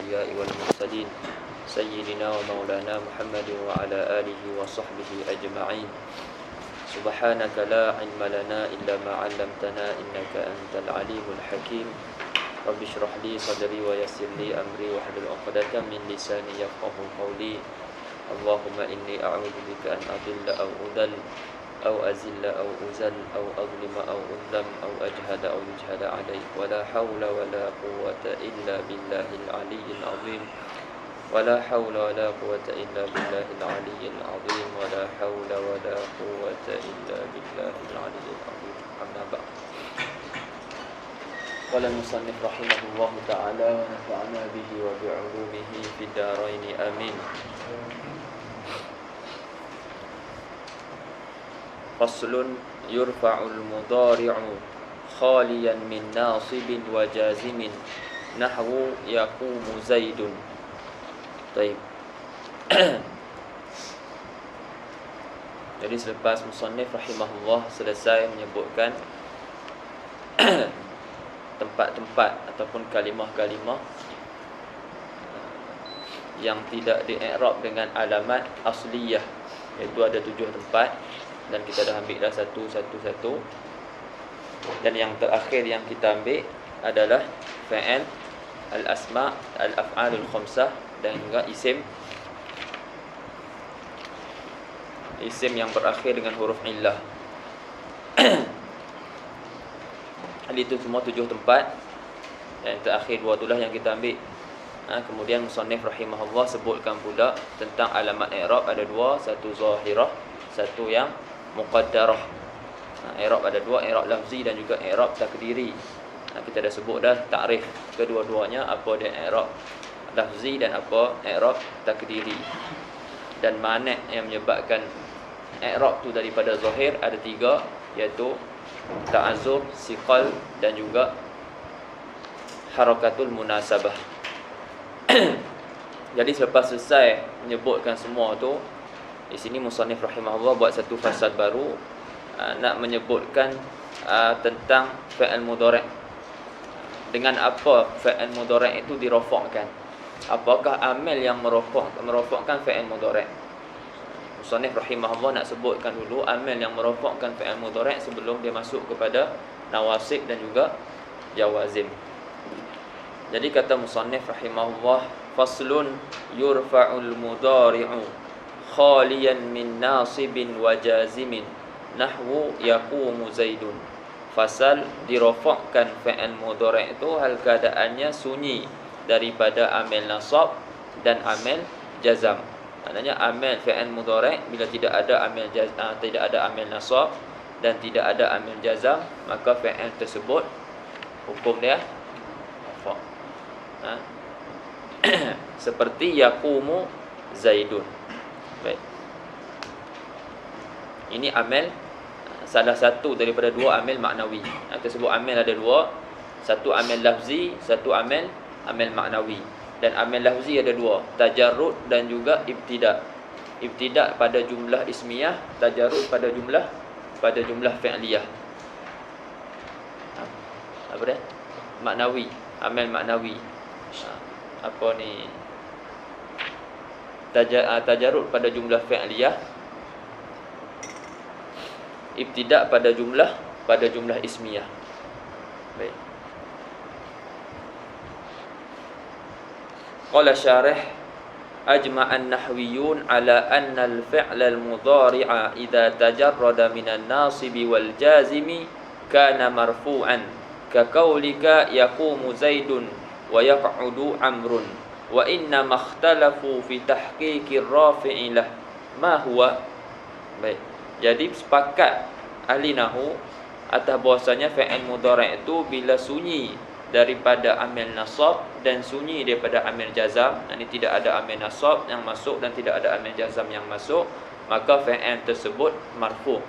الأنبياء والمرسلين سيدنا ومولانا محمد وعلى آله وصحبه أجمعين. سبحانك لا علم لنا إلا ما علمتنا إنك أنت العليم الحكيم. رب اشرح لي صدري ويسر لي أمري واحلل عقدة من لساني يفقهوا قولي. اللهم إني أعوذ بك أن أضل أو أضل أو أزل أو أزل أو أظلم أو أظلم أو أجهد أو يجهد علي ولا حول ولا قوة إلا بالله العلي العظيم. ولا حول ولا قوة إلا بالله العلي العظيم. ولا حول ولا قوة إلا بالله العلي العظيم. أما بعد. قال المصنف رحمه الله تعالى ونفعنا به وبعلومه في الدارين آمين. فصل يرفع المضارع خاليا من ناصب وجازم نحو يقوم زيد. طيب. Jadi selepas musannif rahimahullah selesai menyebutkan tempat-tempat ataupun kalimah-kalimah yang tidak di-i'rab dengan alamat asliyah, iaitu ada 7 tempat dan kita dah ambil dah satu-satu. Dan yang terakhir yang kita ambil adalah fa'al, al-asma', al-af'alul khamsah dan juga isim yang berakhir dengan huruf illah. Itu semua 7 tempat. Dan yang terakhir 2 itulah yang kita ambil. Kemudian musannif rahimahullah sebutkan pula tentang alamat i'rab ada 2, satu zahirah, satu yang muqaddarah. I'rab ada 2, i'rab lafzi dan juga i'rab takdiri. Kita dah sebut dah takrif kedua-duanya, apa dia i'rab lafzi dan apa i'rab takdiri. Dan makna yang menyebabkan i'rab tu daripada zahir ada 3, iaitu ta'azzur, siqal dan juga harakatul munasabah. Jadi selepas selesai menyebutkan semua tu, di sini musannif rahimahullah buat satu fasal baru, nak menyebutkan tentang fa'al mudhari'. Dengan apa fa'al mudhari' itu dirafa'kan? Apakah amal yang merafa'kan fa'al mudhari'? Musannif rahimahullah nak sebutkan dulu amal yang merafa'kan fa'al mudhari' sebelum dia masuk kepada nawasib dan juga jawazim. Jadi kata musannif rahimahullah, faslun yurfa'ul mudhari'u khaliyan min nasibin wa jazimin nahwu yaqumu zaidun. Fasal dirafa'kan fa'al mudhari' itu hal keadaannya sunyi daripada amil nasab dan amil jazam. Maknanya amil fa'al mudhari' bila tidak ada amil tidak ada amil nasab dan tidak ada amil jazam, maka fa'al tersebut hukum dia rafa'. Seperti yaqumu zaidun. Baik. Ini amil salah satu daripada 2 amil maknawi. Tersebut amil ada 2, satu amil lafzi, satu amil maknawi. Dan amil lafzi ada 2, tajarrud dan juga ibtida'. Ibtida' pada jumlah ismiyah, tajarrud pada jumlah fi'liyah. Apa dia? Maknawi, amil maknawi. Apa ni? Tajarrud pada jumlah fi'liyah, ibtida' pada jumlah ismiyah. Baik. Qala syarih ajma'a an-nahwiyyun ala anna al-fi'la al-mudhari'a idza tajarrada min an-nasibi wal jazimi kana marfu'an ka qaulika yaqumu zaidun wa yaq'udu amrun wa inna makhtalafu fi tahqiqir rafi'i lah ma huwa. Baik. Jadi sepakat ahli nahwu atas bahasanya fa'il mudhari' itu bila sunyi daripada amil nasab dan sunyi daripada amil jazam, ini tidak ada amil nasab yang masuk dan tidak ada amil jazam yang masuk, maka fa'il tersebut marfu'.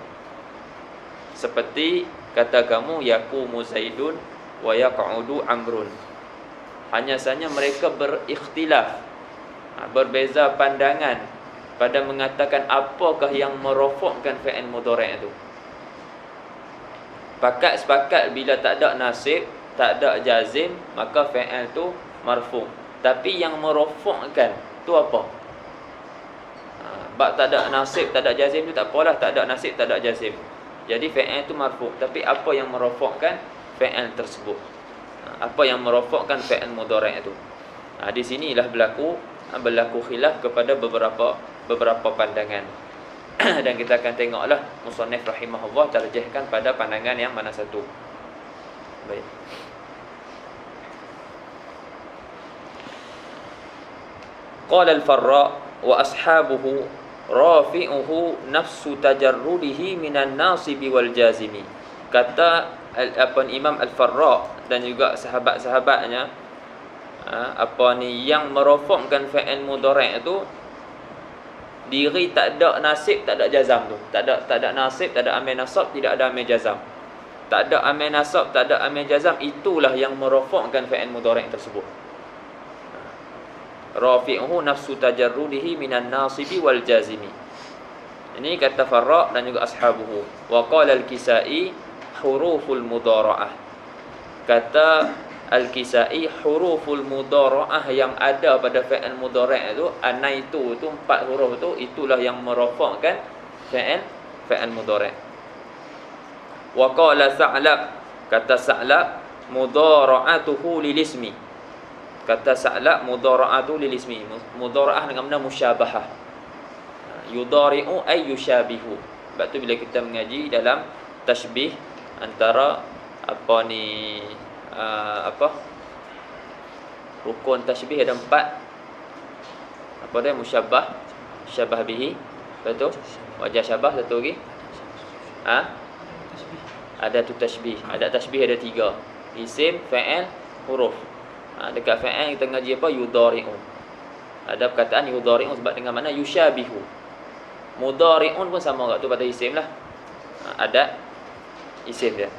Seperti kata kamu yaqumu zaidun wa yaq'udu amrun. Hanya saja mereka berikhtilaf, berbeza pandangan pada mengatakan apakah yang merafa'kan fa'il mudhari' itu. Sepakat bila tak ada nasib, tak ada jazim, maka fa'il tu marfu'. Tapi yang merofakkan tu apa? Bab tak ada nasib, tak ada jazim tu tak apalah, tak ada nasib, tak ada jazim. Jadi fi'il tu marfu', tapi apa yang merofakkan fi'il tersebut? Apa yang merofakkan fi'il mudhari' itu? Di sinilah berlaku khilaf kepada beberapa pandangan. Dan kita akan tengoklah musannif rahimahullah tarjihkan pada pandangan yang mana satu. Baik. Qala al-Farra wa ashabuhu rafi'uhu nafsu tajarrudihi minan nasibi wal jazimi. Kata Imam Al-Farra dan juga sahabat-sahabatnya, yang merofakkan fi'il mudhari' itu diri tak ada nasib, tak ada jazam tu. Tak ada nasib, tak ada amil nasab, tidak ada amil jazam. Tak ada amil nasab, tak ada amil jazam, itulah yang merofakkan fi'il mudhari' tersebut. Rafi'uhu nafsu tajarrudihi minan nasibi wal jazimi. Ini kata Farra dan juga ashabuhu. Wa qala al-Kisai huruful mudhara'ah. Kata Al-Kisai huruful mudhara'ah yang ada pada fi'il mudhari' itu, anaitu itu 4 huruf itu, itulah yang merofakkan fi'il mudhari'. Wa qala Sa'lab, kata Sa'lab mudhara'atuhu lil ismi. Kata Sa'lab mudhara'atu lil ismi. Mudhara'ah dengan makna musyabahah. Yudhari'u ay yushabihu. Sebab tu bila kita mengaji dalam tashbih antara rukun tashbih ada 4. Apa dia? Musyabbah, syabah bihi, betul? Wajah syabah, satu lagi. Ada tu tashbih. Ada tashbih ada 3. Isim, fa'il, huruf. Dekat fa'il kita ngaji apa? Yudhari'u. Ada perkataan yudhari'u sebab dengan makna yushabihu. Mudhari'un pun sama kat tu pada isim lah. Ada isim dia.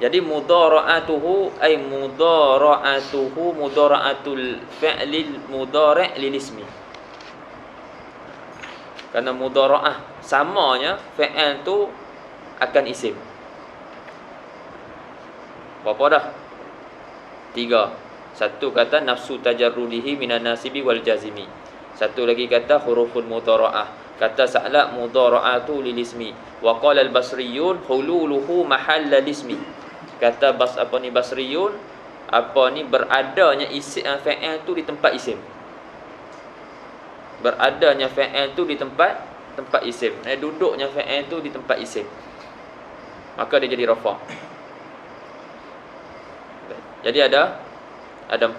Jadi mudhara'atuhu ay mudhara'atul fi'lil mudhari' lil ismi. Kerana mudhara'ah samanya fi'il tu akan isim. Berapa dah? 3. Satu kata nafsu tajarrudihi minan nasibi wal jazimi. Satu lagi kata huruful mudhara'ah. Kata Sa'lab mudhara'atu lil ismi. Wa qala al-Basriyun hululuhu mahalla ismi. Kata Basriyun beradanya isim fa'il tu di tempat isim. Beradanya fa'il tu di tempat isim. Duduknya fa'il tu di tempat isim. Maka dia jadi rafa'. Jadi ada 4.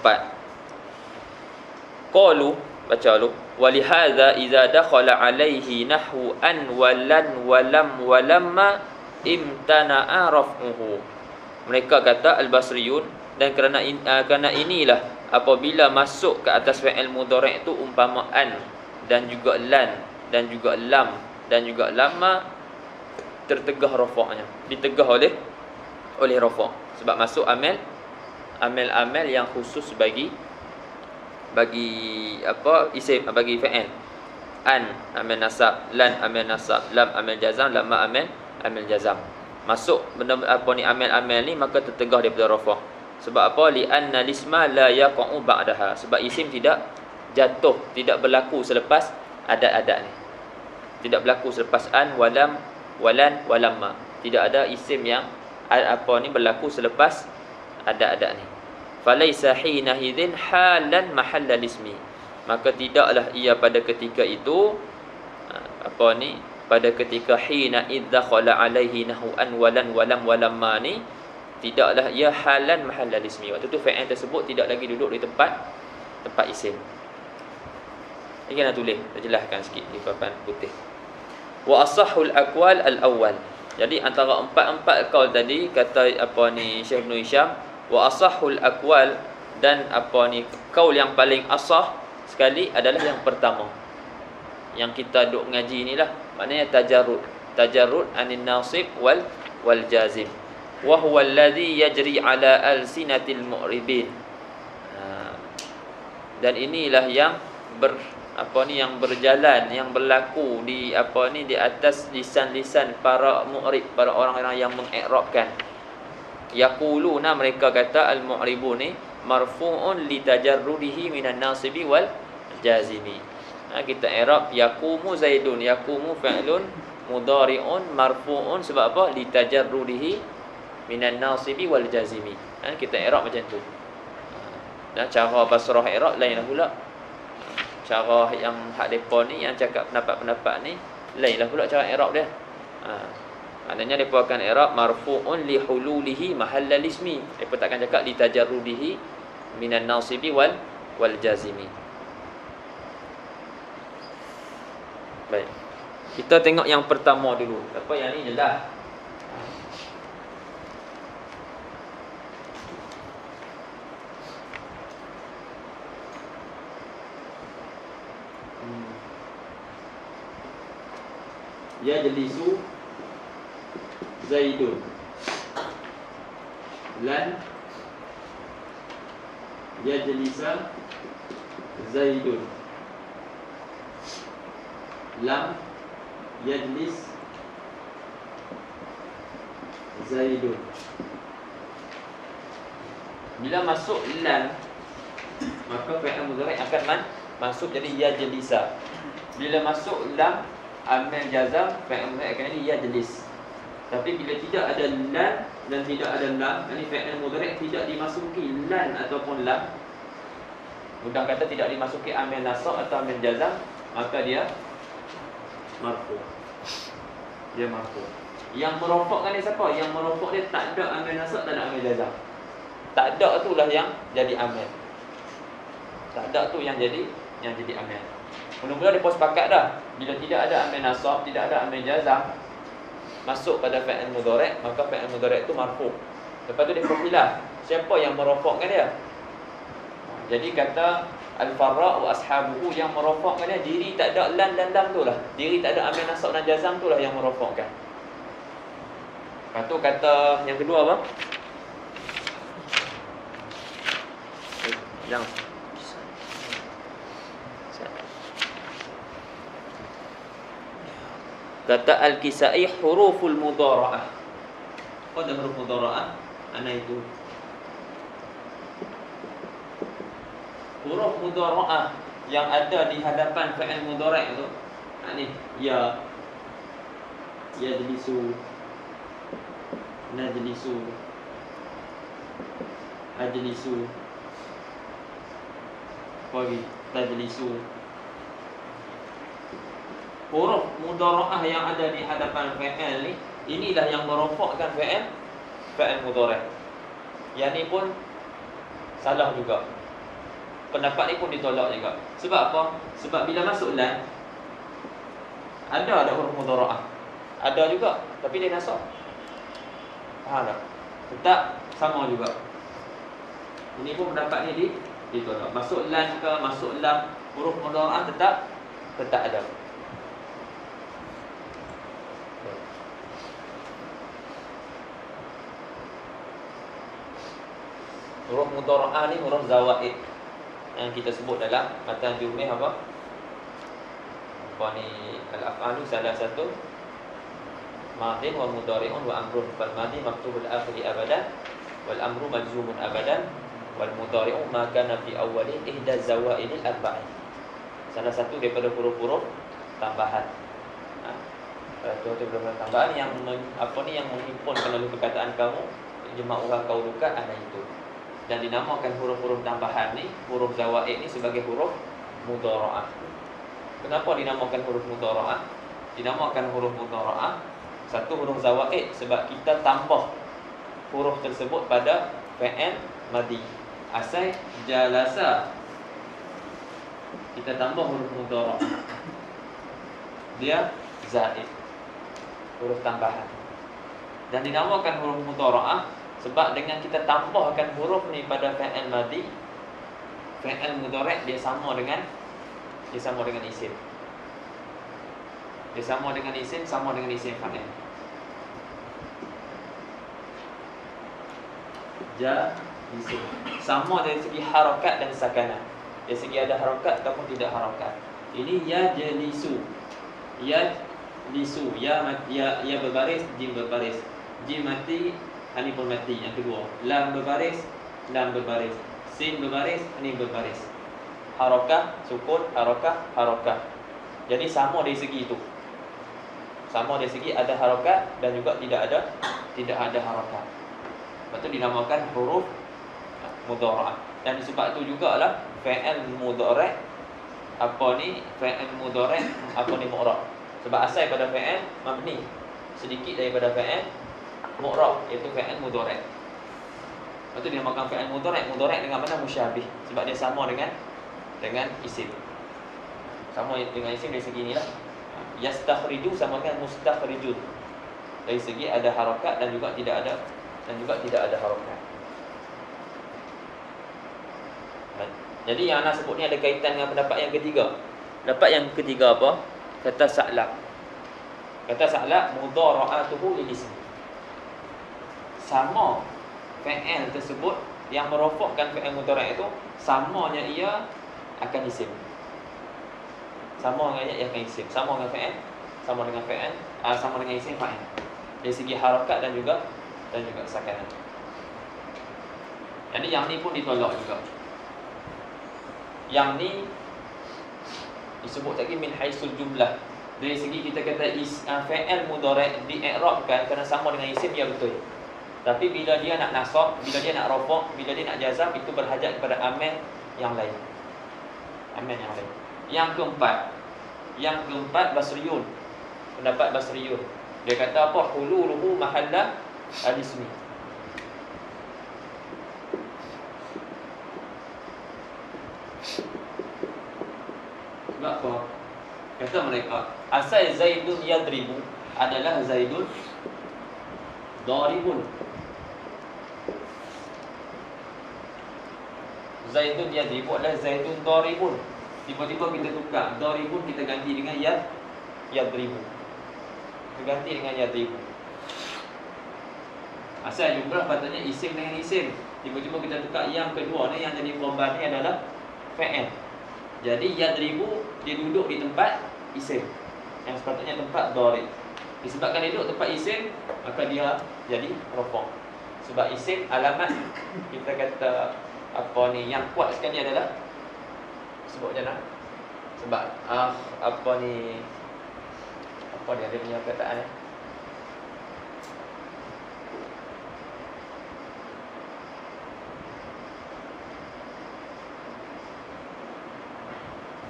Qalu, baca dulu. Walihadza idza dakhala alaihi nahwu an walan walam walamma imtana'a raf'uhu. Mereka kata Al-Basriyun, dan kerana inilah apabila masuk ke atas fi'il mudhari' itu umpama an dan juga lan dan juga lam dan juga lamma, tertegah rafa'nya, ditegah oleh rafa', sebab masuk amil yang khusus bagi isim, bagi fi'il. An amil nasab, lan amil nasab, lam amil jazam, lamma amil jazam. Masuk benda amil ni, maka tertegah daripada rafa'. Sebab apa? Li anna lisma la yaqa'u ba'daha. Sebab isim tidak jatuh, tidak berlaku selepas adat-adat ni. Tidak berlaku selepas an, walam, walan, walamma. Tidak ada isim yang berlaku selepas adat-adat ni. Falaisa hina hidzin halan mahalla ismi. Maka tidaklah ia pada ketika itu pada ketika hina idzakhala alaihi nahu an walan walam walamma ni, tidaklah ia halan mahalla ismi. Waktu tu fi'il tersebut tidak lagi duduk di tempat isim. Ini nak tulis, kita jelaskan sikit di papan putih. Wa asahhul aqwal al-awwal. Jadi antara 4 kaul tadi, kata Syekh Ibn Hisham, wa asahhul aqwal, dan kaul yang paling asah sekali adalah yang pertama, yang kita duk ngaji inilah, maknanya tajarrud anin nasib wal jazim, wa huwa alladhi yajri ala alsinatil mu'ribin. Dan inilah yang yang berjalan, yang berlaku di di atas lisan-lisan para mu'rib, para orang-orang yang mengi'rabkan. Yaquluna, mereka kata al-mu'ribun ni, marfu'un li tajarrudihi minan nasibi wal jazimi. Kita i'rab yaqumu zaidun. Yaqumu fi'lun mudhari'un marfu'un sebab apa? Li tajarrudihi minan nasibi wal jazimi. Kita i'rab macam tu. Dan cara basrah i'rab lainlah pula. Cara yang hak depa ni yang cakap pendapat-pendapat ni lainlah pula cara i'rab dia. Maknanya depa akan i'rab marfu'un li hululihi mahallal ismi. Depa takkan cakap li tajarrudihi minan nasibi wal jazimi. Baik. Kita tengok yang pertama dulu. Apa yang ni jelas. Yajlisu Zaidun lan yajlisa Zaidun lam yajlis Zaidun. Bila masuk lam, maka fi'il mudhari' akan masuk jadi yajlisa. Bila masuk lam amil jazam, fi'il mudhari' akan jadi yajlis. Tapi bila tidak ada lan dan tidak ada lam, ini fi'il mudhari' tidak dimasuki lan ataupun lam, mudah kata tidak dimasuki amil nasab atau amil jazam, maka dia marfu. Dia marfu. Yang merofakkan dia siapa? Yang merofak dia tak ada amil nasab, tak ada amil jazam. Tak ada itulah yang jadi amil. Tak ada tu yang jadi amil. Mula-mula dia pun sepakat dah. Bila tidak ada amil nasab, tidak ada amil jazam, masuk pada fi'il mudhari', maka fi'il mudhari' itu marfu. Lepas tu dia berkhilaf, siapa yang merofakkan dia? Jadi kata Al-Farra' wa ashabuhu, yang merofakkan dia diri tak ada lan dan lam tu lah. Diri tak ada amil nasab dan jazam tu lah yang merofakkan. Lepas tu kata yang kedua apa? Jangan. Kata Al-Kisai huruful mudhara'ah. Apa ada huruf mudhara'ah? Ana itu huruf mudhara'ah yang ada di hadapan fi'il mudhari' itu. Ni ya, yajlisu, najlisu, ajlisu, bagi tajlisu. Huruf mudhara'ah yang ada di hadapan fi'il ni, inilah yang merofakkan fi'il mudhari'. Yang ni pun salah juga. Pendapat ni pun ditolak juga. Sebab apa? Sebab bila masuk lan, ada huruf mudhara'ah. Ada juga, tapi dia nasab. Faham tak? Tetap sama juga. Ini pun pendapat ni ditolak. Masuk lan ke, masuk lam, huruf mudhara'ah tetap ada. Huruf mudhara'ah ni huruf zawaid yang kita sebut dalam matan jumlah apa? Apa ni? Al-af'alu salah satu madin wa mudhari'un wa amrun. Fal madi maktubul akhiri abadan wal amru majzumun abadan wal mudhari'u ma kana fi awwali ihda zawaidil arba'in. Salah satu daripada huruf-huruf tambahan. Huruf tambahan yang yang menghimpunkan lalu perkataan kamu, jama'uha qauluka ana itu. Dan dinamakan huruf-huruf tambahan ni, huruf zawaid ni sebagai huruf mudhara'ah. Kenapa dinamakan huruf mudhara'ah? Dinamakan huruf mudhara'ah, satu huruf zawaid sebab kita tambah huruf tersebut pada fi'il madhi. Asal jalasa, kita tambah huruf mudhara'ah, dia zaid, huruf tambahan. Dan dinamakan huruf mudhara'ah sebab dengan kita tambahkan huruf ni pada fi'il madhi, fi'il mudhari' dia sama dengan isim. Dia sama dengan isim fa'il. Isim. Sama dari segi harakat dan sakanah. Dari segi ada harakat ataupun tidak harakat. Ini yajlisu. Yajlisu. Ya berbaris, jim berbaris. Jim mati, alif pun mati. Yang kedua, lam berbaris, sin berbaris, ni berbaris. Harakah, sukun, harakah, harakah. Jadi sama dari segi itu. Sama dari segi ada harakat dan juga tidak ada harakat. Lepas tu dinamakan huruf mudhara'ah. Dan sebab tu jugalah fi'il mudhari' mu'rab. Sebab asal pada fi'il mabni, sedikit daripada fi'il mu'rab, iaitu fi'il mudhari'. Lepas tu dinamakan fi'il mudhari'. Mudhari' dengan mana? Musyabih. Sebab dia sama dengan isim. Sama dengan isim dari segi inilah. Yastakhriju sama dengan mustakhrijun. Dari segi ada harakat dan juga tidak ada harakat. Jadi yang anak sebut ni ada kaitan dengan pendapat yang ketiga. Pendapat yang ketiga apa? Kata sa'lab. Kata sa'lab mudhara'atuhu lil ism. Sama fi'il tersebut yang merofokkan fi'il mudhari' itu samanya ia akan isim. Sama dengan ia akan isim. Sama dengan fi'il, sama dengan isim fa'il. Dari segi harakat dan juga sakanan. Jadi yang ni pun ditolak juga. Yang ni disebut lagi min haisul jumlah. Dari segi kita kata fi'il mudhari' di-i'rabkan kerana sama dengan isim, ya betul. Tapi bila dia nak nasab, bila dia nak rafa', bila dia nak jazam, itu berhajat kepada amil yang lain. Amil yang lain. Yang keempat Basriyun. Pendapat Basriyun. Dia kata apa? Hululuhu mahalla al-ismi. Sebab apa? Kata mereka, asal Zaidun yadribu adalah Zaidun daribun. Zaidun yadribu adalah Zaidun daribun. Tiba-tiba kita tukar daribun, kita ganti dengan yadribu. Kita ganti dengan yadribu. Asal jumlah patutnya isim dengan isim. Tiba-tiba kita tukar yang kedua ni, yang jadi korban ni adalah fa'il. Jadi yadribu dia duduk di tempat isim, yang sepatutnya tempat darib. Disebabkan dia duduk tempat isim, maka dia jadi rafa'. Sebab isim alamat, kita kata apa ni, yang kuat sekali adalah sebut je nak. Sebab apa ni, apa dia punya perkataan ni,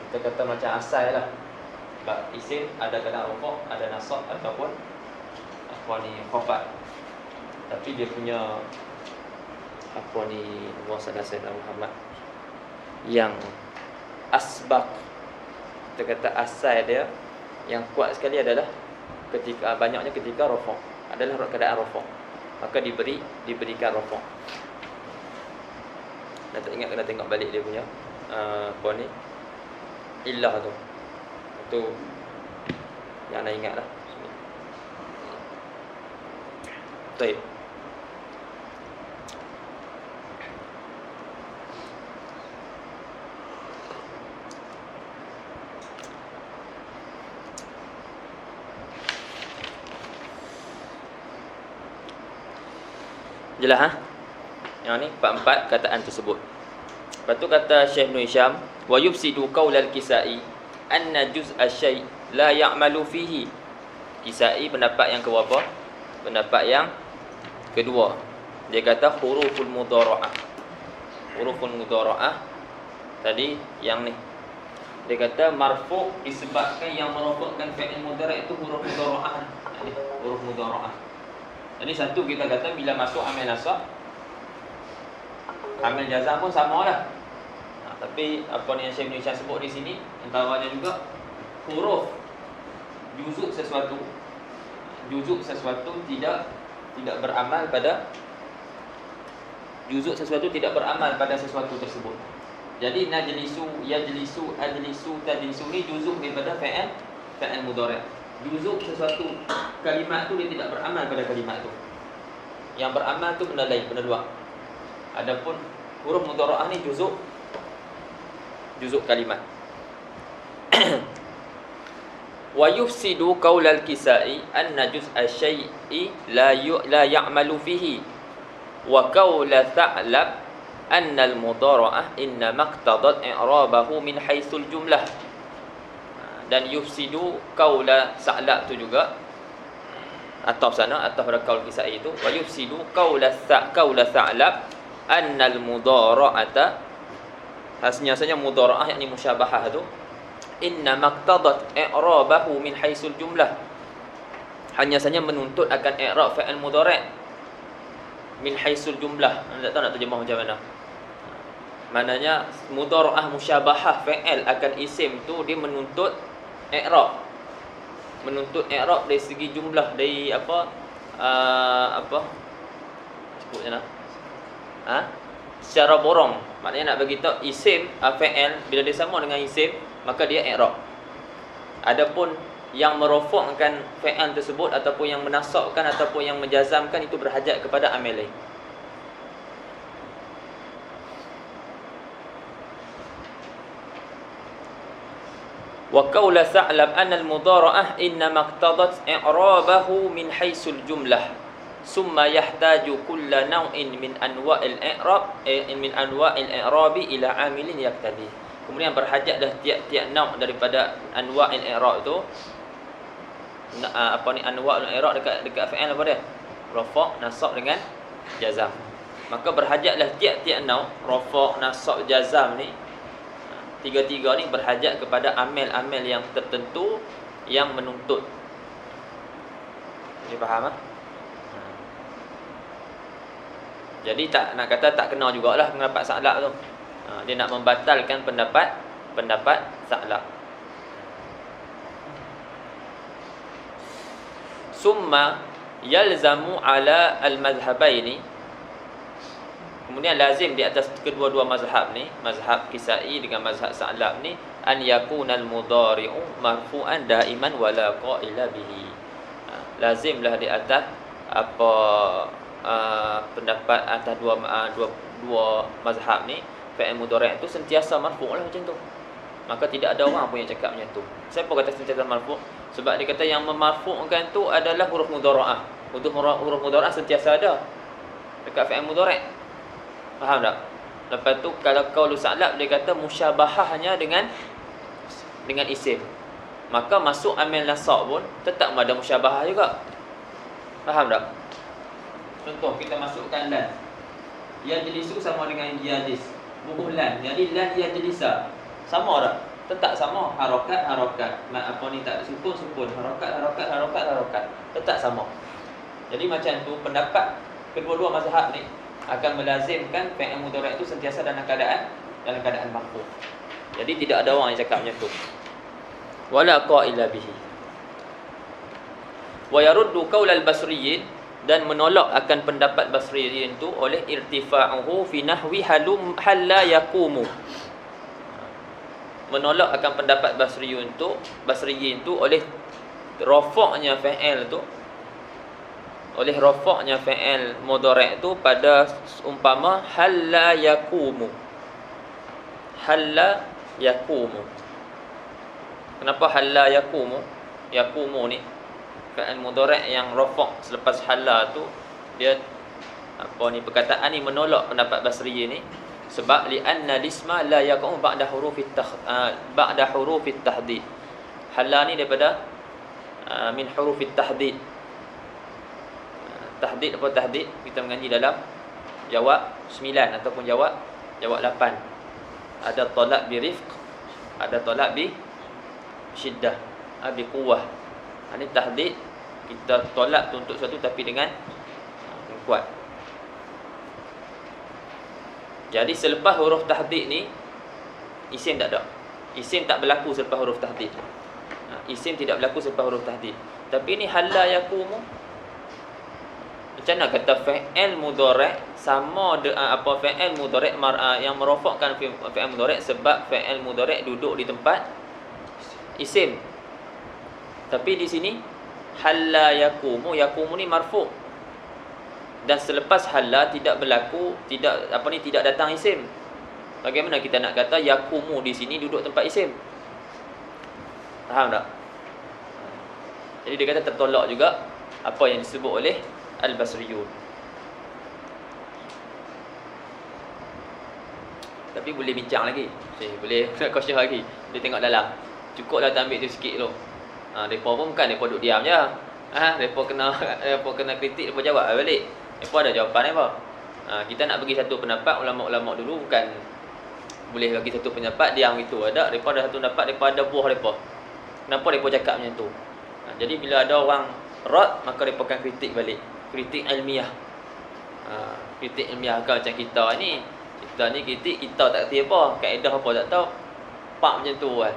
kita kata macam asal lah. Sebab isim ada kadang rafa', ada nasab ataupun apa ni, khafat. Tapi dia punya apa ni, wasada Sayyidina Muhammad yang asbaq, kita kata asal dia yang kuat sekali adalah ketika banyaknya ketika rafa', adalah keadaan rafa', maka diberikan rafa'. Dan tak ingat kena tengok balik dia punya apa ni, illah tu. Itu yang nak ingat lah. Baik. Jelas ha? Yang ni empat kataan tersebut. Lepas tu kata Syekh Ibn Hisham, wa yufsidu qaulal Kisai anna juz'a syai' la ya'malu fihi. Kisai pendapat yang keberapa? Pendapat yang kedua. Dia kata huruful mudhara'ah. Huruful mudhara'ah tadi yang ni. Dia kata marfu' disebabkan yang merofakkan fi'il mudhari' itu huruf mudhara'ah. Ini huruf mudhara'ah. Jadi satu kita kata bila masuk amil nasab, amil jazam pun samalah. Tapi apa ni yang Syekh Ibn Hisham sebut di sini, antaranya juga huruf juzuk sesuatu tidak beramal pada juzuk sesuatu tidak beramal pada sesuatu tersebut. Jadi najlisu, yajlisu, ajlisu, tajlisu ni juzuk daripada fi'il mudhari'. Juzuk sesuatu kalimat tu dia tidak beramal pada kalimat tu. Yang beramal tu benda lain, benda luar. Adapun huruf mudhara'ah ni juzuk kalimat. Wa yufsidu qaulal Kisai anna juz'a syai'i la ya'malu fihi wa qaula Tha'lab annal mudhara'ah inna maqtadat i'rabahu min haitsul jumlah. Dan yufsidu qaula Sa'lab tu juga ataf sana, ataf pada qaul Kisai itu, wa yufsidu qaula Sa'lab annal mudhara'ata, hasnya saja mudhara'ah yakni musyabahah tu, inna maqtadat i'rabahu min haitsul jumlah, hanya saja menuntut akan i'rab fa'il mudhari' min haitsul jumlah. Tak tahu nak terjemah macam mana. Maknanya mudhara'ah musyabahah fa'il akan isim tu dia menuntut i'rab. Menuntut i'rab dari segi jumlah, dari apa sebut macam mana? Secara borong. Maknanya nak bagi tahu isim fa'il bila dia sama dengan isim maka dia i'rab. Adapun yang merofakkan fa'il tersebut ataupun yang menasabkan ataupun yang menjazamkan itu berhajat kepada amil lain. Wa qaula Sa'lab anna al-mudhara'ah inna maqtadat i'rabahu min haitsul jumlah summa yahtaju kulla naw'in min anwa'il i'rab min anwa'il i'rabi ila 'amilin yaqtadi. Kemudian berhajatlah tiap-tiap naw' daripada anwa'il i'rab tu. Anwa'ul i'rab dekat fa'il apa dia? Rafa', nasab dengan jazam. Maka berhajatlah tiap-tiap naw' rafa', nasab, jazam ni, tiga-tiga ni berhajat kepada amil-amil yang tertentu yang menuntut. Boleh faham ah? Jadi tak nak kata tak kena jugalah pendapat Sa'lab tu. Dia nak membatalkan pendapat Sa'lab. Summa yalzamu ala al-madhhabaini, kemudian lazim di atas kedua-dua mazhab ni, mazhab Kisai dengan mazhab Sa'lab ni, an yakunal mudhari'u marfu'an daiman wala qaila bihi. Lazimlah di atas pendapat atas dua mazhab ni, fa'il mudhari' tu sentiasa marfu' lah macam tu. Maka tidak ada orang pun yang cakap macam tu. Siapa kata sentiasa marfu'? Sebab dia kata yang memarfu'kan tu adalah huruf mudhara'ah. Huruf mudhara'ah sentiasa ada dekat fa'il mudhari'. Faham tak? Lepas tu kalau qaul Sa'lab dia kata musyabahahnya dengan isim, maka masuk amil nasab pun tetap ada musyabahah juga. Faham tak? Contoh kita masukkan lan. Yajlisu sama dengan yajlis. Bubuh lan. Jadi lan yajlisa. Sama tak? Tetap sama. Harakat. Tak sukun. Harakat. Tetap sama. Jadi macam tu pendapat kedua-dua mazhab ni akan melazimkan fa'il mudhari' itu sentiasa dalam keadaan marfu'. Jadi tidak ada orang yang cakap macam tu. Wala qaila bihi. Wa yaruddu qaul al-basriyyin, dan menolak akan pendapat basriyin tu oleh irtifa'uhu fi nahwi halla yaqumu. Menolak akan pendapat basriyin tu oleh rafa'nya fa'il tu, oleh rafa'nya fa'il mudhari' tu pada umpama halla yaqumu. Halla yaqumu. Kenapa halla yaqumu? Yaqumu ni fa'il mudhari' yang rafa' selepas halla tu, dia perkataan ni menolak pendapat basriyin ni sebab li'anna lisma la yaqumu ba'da hurufit tahdid. Halla ni daripada min hurufit tahdid. Tahdid apa tahdid? Kita mengaji dalam jawab 9 ataupun jawab 8. Ada talab bi rifq, ada talab bi syiddah, bi quwwah. Ini tahdid, kita tolak untuk sesuatu tapi dengan kuat. Jadi selepas huruf tahdid ni isim tak ada. Isim tak berlaku selepas huruf tahdid. Isim tidak berlaku selepas huruf tahdid. Tapi ni halla yaqumu, macam mana kata fa'il mudhari' sama fa'il mudhari' yang merofakkan fa'il mudhari' sebab fa'il mudhari' duduk di tempat isim. Tapi di sini halla yaqumu ni marfu'. Dan selepas halla tidak berlaku, tidak datang isim. Bagaimana kita nak kata yaqumu di sini duduk tempat isim? Faham tak? Jadi dia kata tertolak juga apa yang disebut oleh al-basriyun. Tapi boleh bincang lagi. Boleh kosyah lagi. Boleh tengok dalam. Cukuplah tak ambil tu sikit tu. Depa pun bukan depa duduk diam je. Depa kena kritik, depa jawab balik. Depa ada jawapan depa. Kita nak bagi satu pendapat, ulama-ulama dulu bukan boleh bagi satu pendapat diam gitu. Ada depa ada satu pendapat, depa ada buah depa. Kenapa depa cakap macam tu? Jadi bila ada orang rad, maka depa akan kritik balik. Kritik ilmiah. Kritik ilmiah kan macam kita ni. Kita ni kritik, kita tak kerti apa, kaedah apa tak tahu. Pak macam tu kan.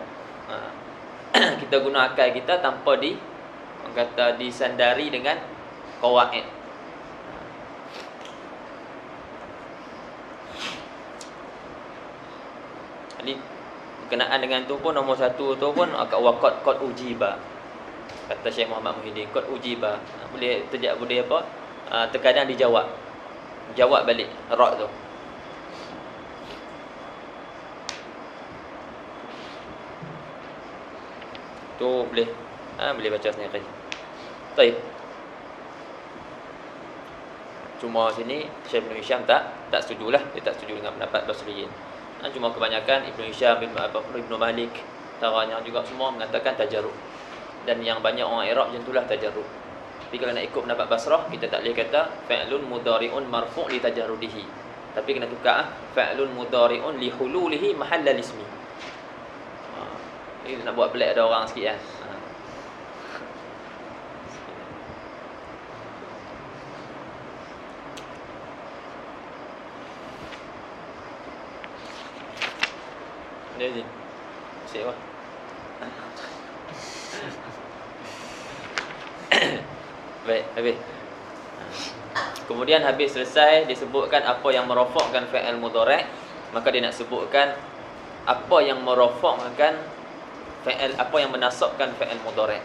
Kita guna akal kita tanpa orang kata disandari dengan qawaid. Jadi berkenaan dengan tu pun nombor satu tu pun akak waqat qad ujiba. Kata Syekh Muhammad Muhyiddin, qad ujiba. Boleh apa? Terkadang dijawab. Jawab balik rad tu. Tu boleh baca sendiri. Baik. Cuma sini Syekh Ibn Hisham tak setujulah. Dia tak setuju dengan pendapat Basriyin. Cuma kebanyakan Ibn Hisham, Ibn Malik, taranya juga semua mengatakan tajarrub. Dan yang banyak orang Arab macam itulah tajarrub. Tapi kalau nak ikut pendapat Basrah, kita tak boleh kata fa'lun mudhari'un marfu' li tajarrudihi. Tapi kena tukar fa'lun mudhari'un li hululihi mahallal ismi. Ini nak buat pelik ada orang sikit kan. Dia je. Siap lah. Baik, habis. Kemudian habis selesai disebutkan apa yang merofakkan fi'il mudhari', maka dia nak sebutkan apa yang merofakkan fi'il, apa yang menasabkan fi'il mudhari'.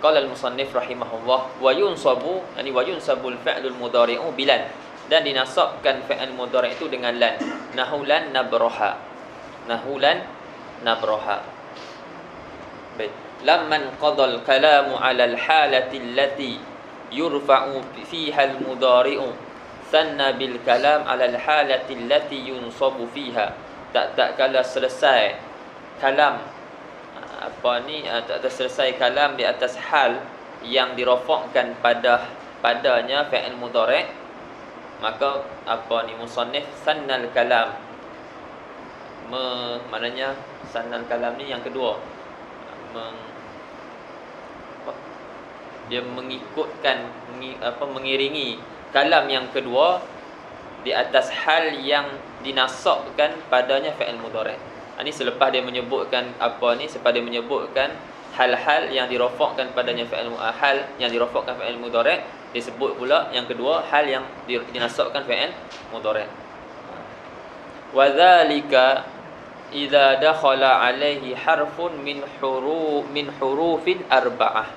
Qala al-musannif rahimahullah wa yunsabu, yani wa yunsabul fi'lul mudhari'u bilan, dan dinasabkan fi'il mudhari' itu dengan lan. Nahulan nabraha. Nahulan nabraha. Baik. Lamman qadal kalamu 'ala al-halati allati yurfa'u fiha al-mudhari'u sanna bil kalam 'ala al-halati allati yunsabu fiha. Tak kala selesai kalam tak selesai kalam di atas hal yang dirafakkan padanya fi'il mudhari', maka musannif sannal kalam, maknanya sannal kalam ni yang kedua, dia mengiringi kalam yang kedua di atas hal yang dinasabkan padanya fi'il mudhari'. Ini selepas dia menyebutkan selepas dia menyebutkan hal-hal yang dirafakkan padanya hal yang dirafakkan fi'il mudhari', disebut pula yang kedua hal yang dinasabkan fi'il mudhari'. Wa dzalika idza dakhala 'alaihi harfun min hurufin arba'ah.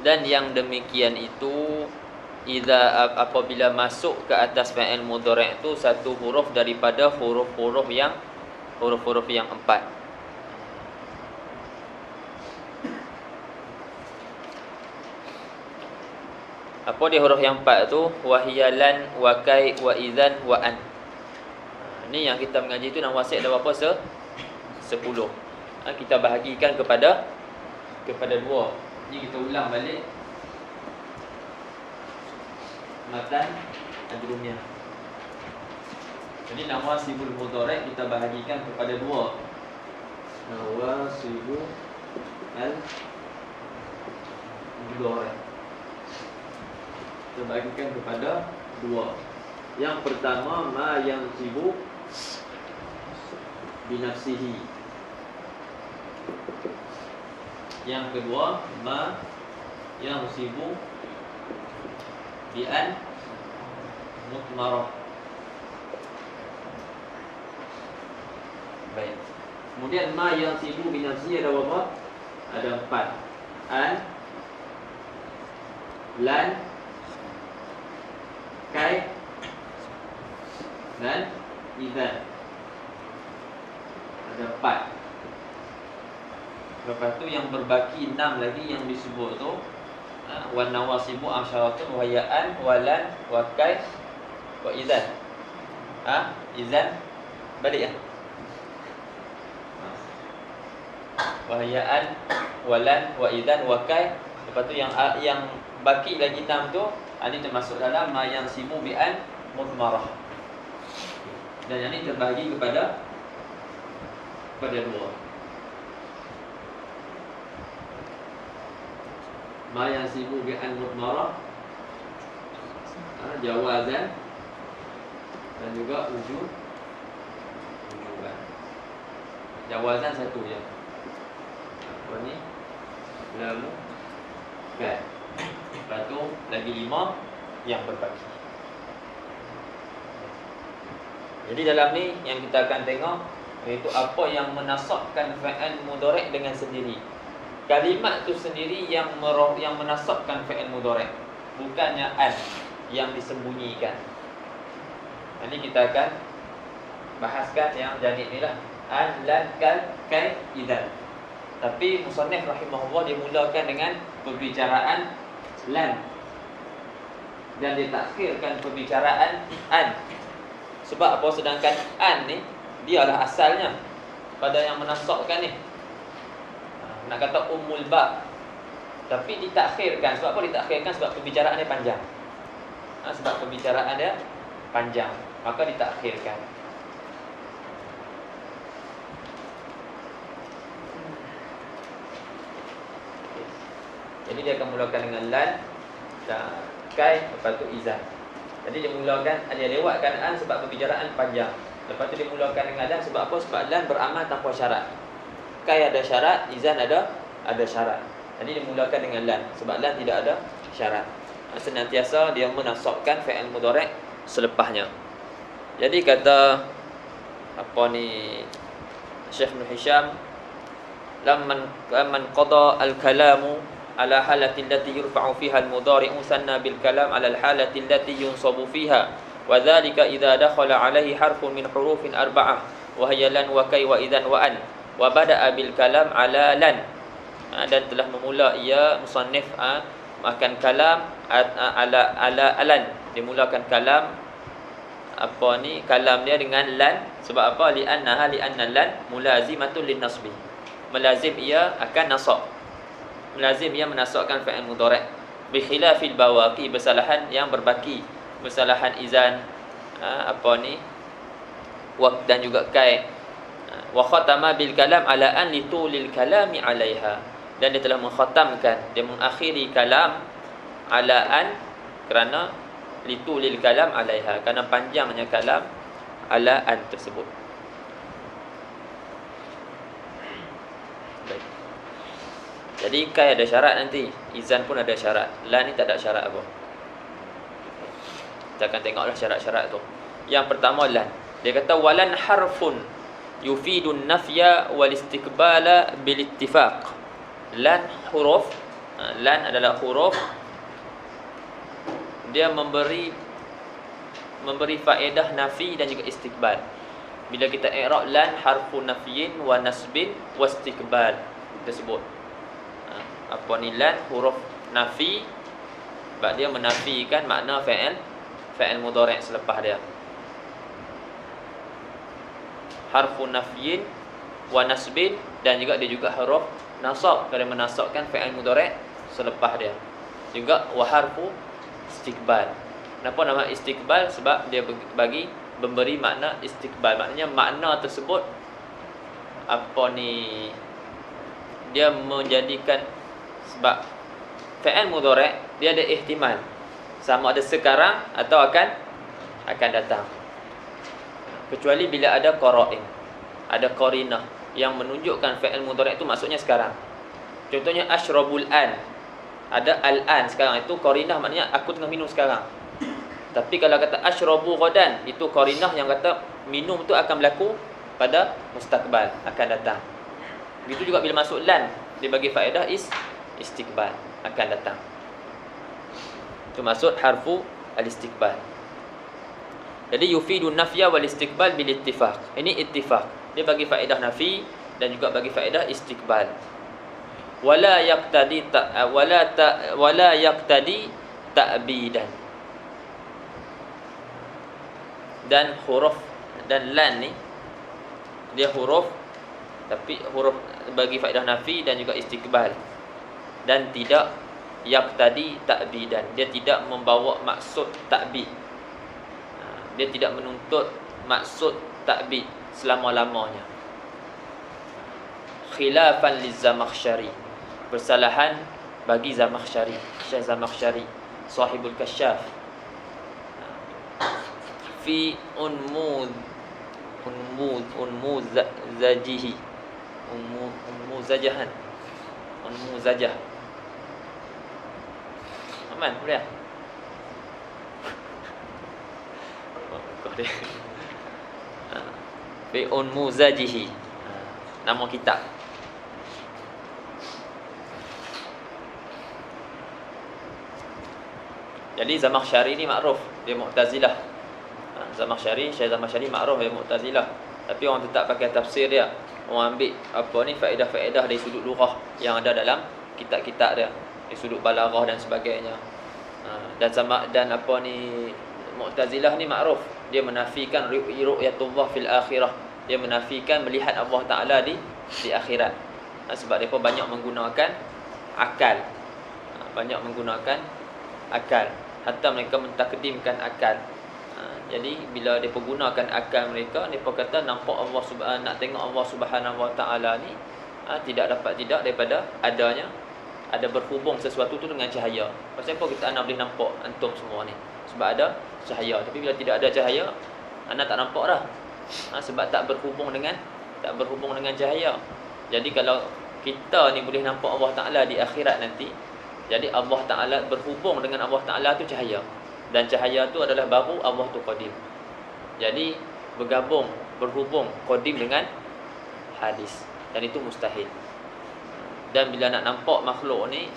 Dan yang demikian itu apabila masuk ke atas fi'il mudhari' itu satu huruf daripada huruf-huruf yang empat. Apa dia huruf yang empat tu? Wahiyalan, wa kai, wa idzan, wa an. Ni yang kita mengaji tu dalam wasit ada berapa? 10. Kita bahagikan kepada dua. Ni kita ulang balik matan ajrumnya. Jadi nawasibul mudhari' kita bahagikan kepada dua. Nawasibul mudhari' kita bahagikan kepada dua. Yang pertama ma yang sibuk binafsihi. Yang kedua ma yang sibuk bi'an mutmarah. Baik. Kemudian ma yang sibuk binafsihi ada berapa? Ada 4. An, lan, kai, dan idzan. Ada 4. Lepas tu yang berbaki 6 lagi yang disebut tu wan nawasibu asyaratun wa ya'an walan wa kai wa idzan. Idzan balik ya. Wahyaan, walan, wa idzan, wa kai. Lepas tu yang baki lagi 6 tu, ini termasuk dalam ma yang simu bi'an mudmarah. Dan yang ini terbahagi kepada dua. Ma yang simu bi'an mudmarah, jawazan, dan juga wujuban. Jawazan satu je. Apa ni? Lalu kan. Lepas tu lagi 5 yang berbaki. Jadi dalam ni yang kita akan tengok, iaitu apa yang menasabkan fa'il mudhari' dengan sendiri. Kalimat tu sendiri yang menasabkan fa'il mudhari', bukannya an yang disembunyikan. Nanti kita akan bahaskan yang janib ni lah, an, lan, kal, kai, idzan. Tapi musannif rahimahullah dia mulakan dengan perbicaraan lan, dan dia takhirkan perbicaraan an. Sebab apa? Sedangkan an ni dialah asalnya pada yang menasabkan ni. Nak kata ummul bab, tapi ditakhirkan. Sebab apa ditakhirkan? Sebab perbicaraan dia panjang. Sebab perbicaraan dia panjang, maka ditakhirkan. Jadi dia akan mulakan dengan lan, kai, lepas tu idzan. Jadi dia mulakan, dia lewatkan an sebab perbicaraan panjang. Lepas tu dia mulakan dengan lan sebab apa? Sebab lan beramal tanpa syarat. Kai ada syarat, idzan ada syarat. Jadi dia mulakan dengan lan sebab lan tidak ada syarat. Senantiasa dia menasabkan fi'il mudhari' selepasnya. Jadi kata apa ni Syekh Ibn Hisham, lamman qada al-kalamu ala halati allati yurfa'u fiha al-mudhari'u sanna bil kalam ala al-halati allati yunsabu fiha, wa dhalika idza dakhala alaihi harfun min hurufin arba'ah wa hiya lan wa kai wa idzan wa an, wa bada'a bil kalam ala lan. Dan telah memula ia musannif akan kalam ala alan. Dia mulakan kalam kalam dia dengan lan. Sebab apa? Li'anna lan mulazimatun lin nasbi. Melazim ia akan nasab. Melazim ia menasabkan fa'il mudhari'. Bi khilafil bawaqi, bersalahan yang berbaki. Bersalahan izan, waqt dan juga kai. Wa khatama bil kalam ala an litulil kalami 'alaiha. Dan dia telah mengkhatamkan, dia mengakhiri kalam ala an kerana litulil kalam 'alaiha, kerana panjangnya kalam ala an tersebut. Baik. Jadi kai ada syarat nanti, izan pun ada syarat. Lan ni tak ada syarat apa. Kita akan tengoklah syarat-syarat tu. Yang pertama lan. Dia kata walan harfun yufidun nafya wal istiqbala bil ittifaq. Lan huruf, lan adalah huruf, dia memberi faedah nafi dan juga istiqbal. Bila kita i'rab lan harfu nafyin wa nasbin wa istiqbal, kita sebut lan huruf nafi, sebab dia menafikan makna fa'il mudhari' selepas dia. Harfu nafyin wa nasbin, dan juga dia juga huruf nasab, kerana menasabkan fa'il mudhari' selepas dia. Juga wa harfu istiqbal. Kenapa nama istiqbal? Sebab dia memberi makna istiqbal. Maknanya makna tersebut dia menjadikan, sebab fa'il mudhari' dia ada ihtimal, sama ada sekarang atau akan datang. Kecuali bila ada qara'in, ada qarinah yang menunjukkan fa'il mudhari' itu maksudnya sekarang. Contohnya asyrabul an, ada al-an sekarang, itu qarinah, maknanya aku tengah minum sekarang. Tapi kalau kata asyrabu ghadan, itu qarinah yang kata minum tu akan berlaku pada mustaqbal, akan datang. Begitu juga bila masuk lan, dia bagi faedah istiqbal, akan datang. Itu maksud harfu al-istiqbal. Jadi yufidun nafya wal istiqbal bil ittifaq. Ini ittifaq. Dia bagi faedah nafi dan juga bagi faedah istiqbal. Wala yaqtadi ta'bidan. Dan huruf dan lan ni dia huruf, tapi huruf bagi faedah nafi dan juga istiqbal, dan tidak yaqtadi ta'bidan, dia tidak membawa maksud ta'bid. Dia tidak menuntut maksud ta'bid selama-lamanya. Khilafan liz-Zamakhsyari, bersalahan bagi Zamakhsyari, Syekh Zamakhsyari, sahibul Kasyaf, fi unmuzajihi, unmuzajah. Aman boleh? Fi unmuzajihi, nama kitab. Jadi Zamakhsyari ni makruf dia Mu'tazilah. Zamakhsyari, Syekh Zamakhsyari makruf dia Mu'tazilah. Tapi orang tetap pakai tafsir dia. Orang ambil apa ni faedah-faedah dari sudut lughah yang ada dalam kitab-kitab dia, dari sudut balaghah dan sebagainya. Dan apa ni Mu'tazilah ni makruf, dia menafikan ru'yatullah fil akhirah. Dia menafikan melihat Allah Taala di akhirat. Sebab mereka banyak menggunakan akal. Banyak menggunakan akal. Hatta mereka mentakdimkan akal. Jadi bila mereka gunakan akal mereka kata nampak Allah nak tengok Allah Subhanahu Wa Taala ni tidak dapat tidak daripada ada berhubung sesuatu tu dengan cahaya. Pasal apa kita nak boleh nampak antum semua ni? Sebab ada cahaya. Tapi bila tidak ada cahaya, anda tak nampak dah. Sebab tak berhubung dengan cahaya. Jadi kalau kita ni boleh nampak Allah Taala di akhirat nanti, jadi Allah Taala berhubung dengan Allah Taala tu cahaya. Dan cahaya tu adalah baru, Allah tu qadim. Jadi berhubung qadim dengan hadis, dan itu mustahil. Dan bila nak nampak makhluk ni,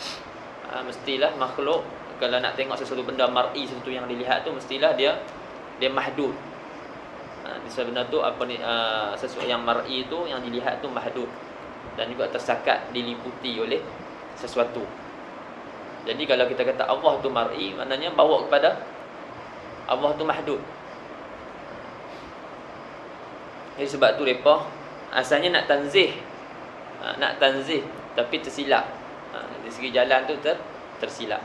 mestilah makhluk, kalau nak tengok sesuatu benda mar'i, sesuatu yang dilihat tu, mestilah dia mahdud. Sebenarnya tu apa ni, sesuatu yang mar'i tu, yang dilihat tu mahdud, dan juga tersakat, diliputi oleh sesuatu. Jadi kalau kita kata Allah tu mar'i, maknanya bawa kepada Allah tu mahdud. Jadi sebab tu mereka asalnya nak tanzih, tapi tersilap. Dari segi jalan tu tersilap.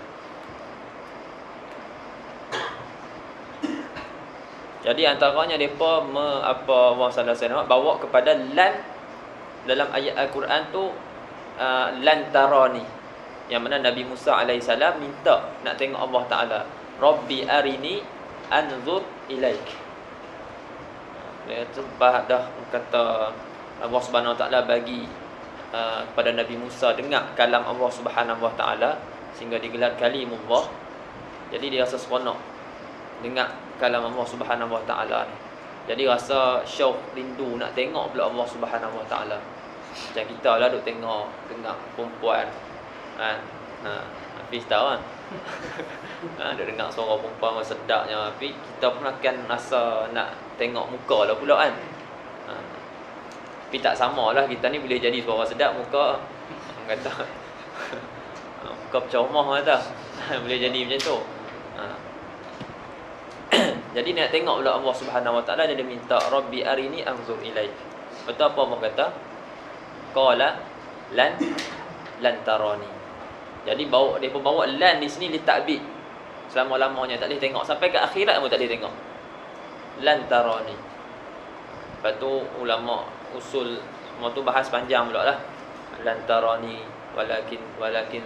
Jadi antaranya mereka Allah SAW bawa kepada lan dalam ayat Al-Quran tu, lan tarani, yang mana Nabi Musa AS minta nak tengok Allah Ta'ala. Rabbi arini anzur ilaik. Dia sebab dah kata Allah Subhanahu Wa Ta'ala bagi kepada Nabi Musa dengar kalam Allah Subhanahu Wa Ta'ala, sehingga digelar kalimullah. Jadi dia rasa seronok dengar kalam Allah Subhanahu Wa Ta'ala ni. Jadi rasa syauq, rindu nak tengok pula Allah Subhanahu Wa Ta'ala. Macam kita lah duk tengok perempuan, Hafiz tahu kan? Dia dengar suara perempuan sedapnya, tapi kita pun akan rasa nak tengok muka lah pula kan. Tapi tak samalah, kita ni boleh jadi suara sedap, muka orang kata muka percomah kata boleh jadi macam tu. Jadi nak tengok pula Allah Subhanahu Wa Ta'ala, dia minta Rabbi arini anzur ilaik. Betul apa Allah kata? Qala lan tarani. Jadi dia pun bawa lan di sini li ta'bid. Selama-lamanya tak boleh tengok, sampai ke akhirat pun tak boleh tengok. Lan tarani. Lepas tu ulama usul semua tu bahas panjang pula lah. Lan tarani walakin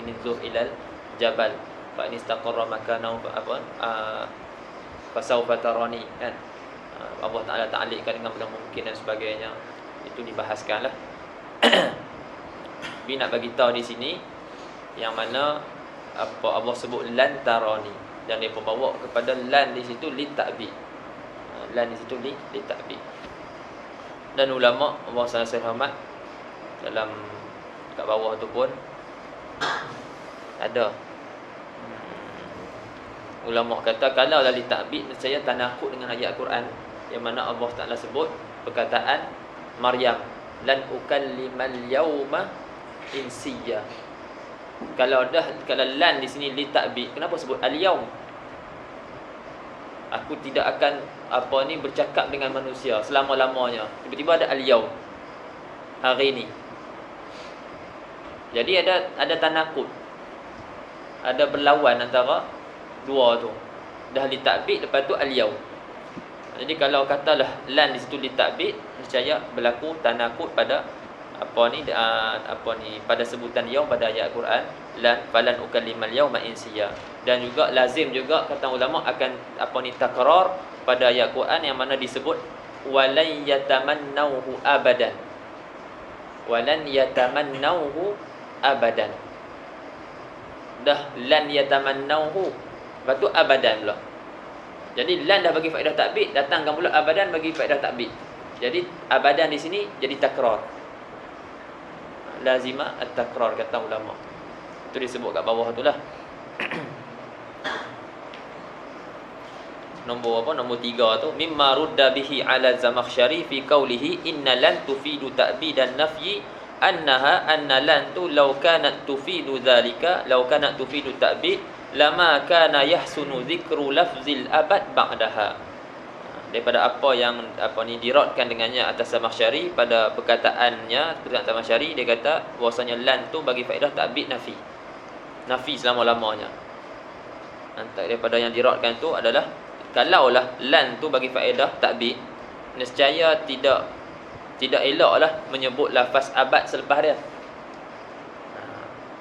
inzur ilal jabal fa in istaqarra makanahu fa sawfa tarani kan. Allah Taala ta'alliqkan dengan benda mungkin dan sebagainya. Itu dibahaskanlah. Tapi nak bagi tahu di sini yang mana Allah sebut lan tarani, dan dia pembawa kepada lan di situ li ta'bid. Lan di situ li ta'bid. Dan ulama Allah SWT dalam kat bawah tu pun ada ulama kata kalau la li ta'bid, saya tanakut dengan ayat Quran yang mana Allah Taala sebut perkataan Maryam, lan ukallimal yauma insiyya. Kalau lan di sini li ta'bid, kenapa sebut al-yaum? Aku tidak akan bercakap dengan manusia selama-lamanya. Tiba-tiba ada al-yaum, hari ini. Jadi ada tanakut, ada berlawan antara dua tu. Dah litakbid, lepas tu al-yaum. Jadi kalau katalah lan di situ litakbid, nescaya berlaku tanakut pada pada sebutan yaum pada ayat Quran, lan falan ukallimal yauma insiya. Dan juga lazim juga kata ulama akan takrar pada ayat Quran yang mana disebut walan yatamannauhu abadan. Walan yatamannauhu abadan. Dah lan yatamannauhu, lepas tu abadan pula. Jadi lan dah bagi faedah takbid, datangkan pula abadan bagi faedah takbid. Jadi abadan di sini jadi takrar. Lazimah at-takrar kata ulama. Itu disebut kat bawah tu lah. Nombor 3 tu, mimma rudda bihi ala Zamakhsyari fi qawlihi inna lan tufidu ta'bidan nafyi anna lan tu law kanat tufidu dhalika law kanat tufidu ta'bid lama kana yahsunu dzikru lafzil abad ba'daha. Daripada apa yang dirodkan dengannya atas Zamakhsyari pada perkataannya Zamakhsyari, dia kata bahwasanya lan tu bagi faedah ta'bid nafi selama-lamanya. Antara daripada yang dirodkan tu adalah kalaulah lan tu bagi faedah ta'bid, nescaya tidak eloklah menyebut lafaz abad selepas dia.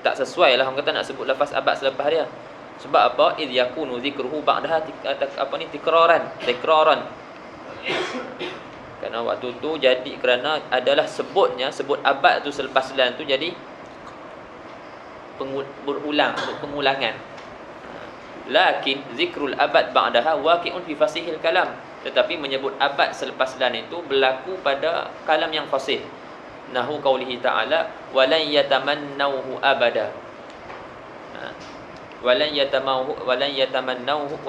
Tak sesuai lah orang kata nak sebut lafaz abad selepas dia. Sebab apa? Idh yakunu zikruhu ba'daha tikraran. Kerana waktu tu jadi kerana adalah sebut abad tu selepas lan tu jadi pengulangan. Lakin zikrul abad ba'daha waqi'un fi fasihil kalam. Tetapi menyebut abad selepas lan itu berlaku pada kalam yang fasih. Nahu qaulihi ta'ala walan yatamannauhu abada. Walan yatamannauhu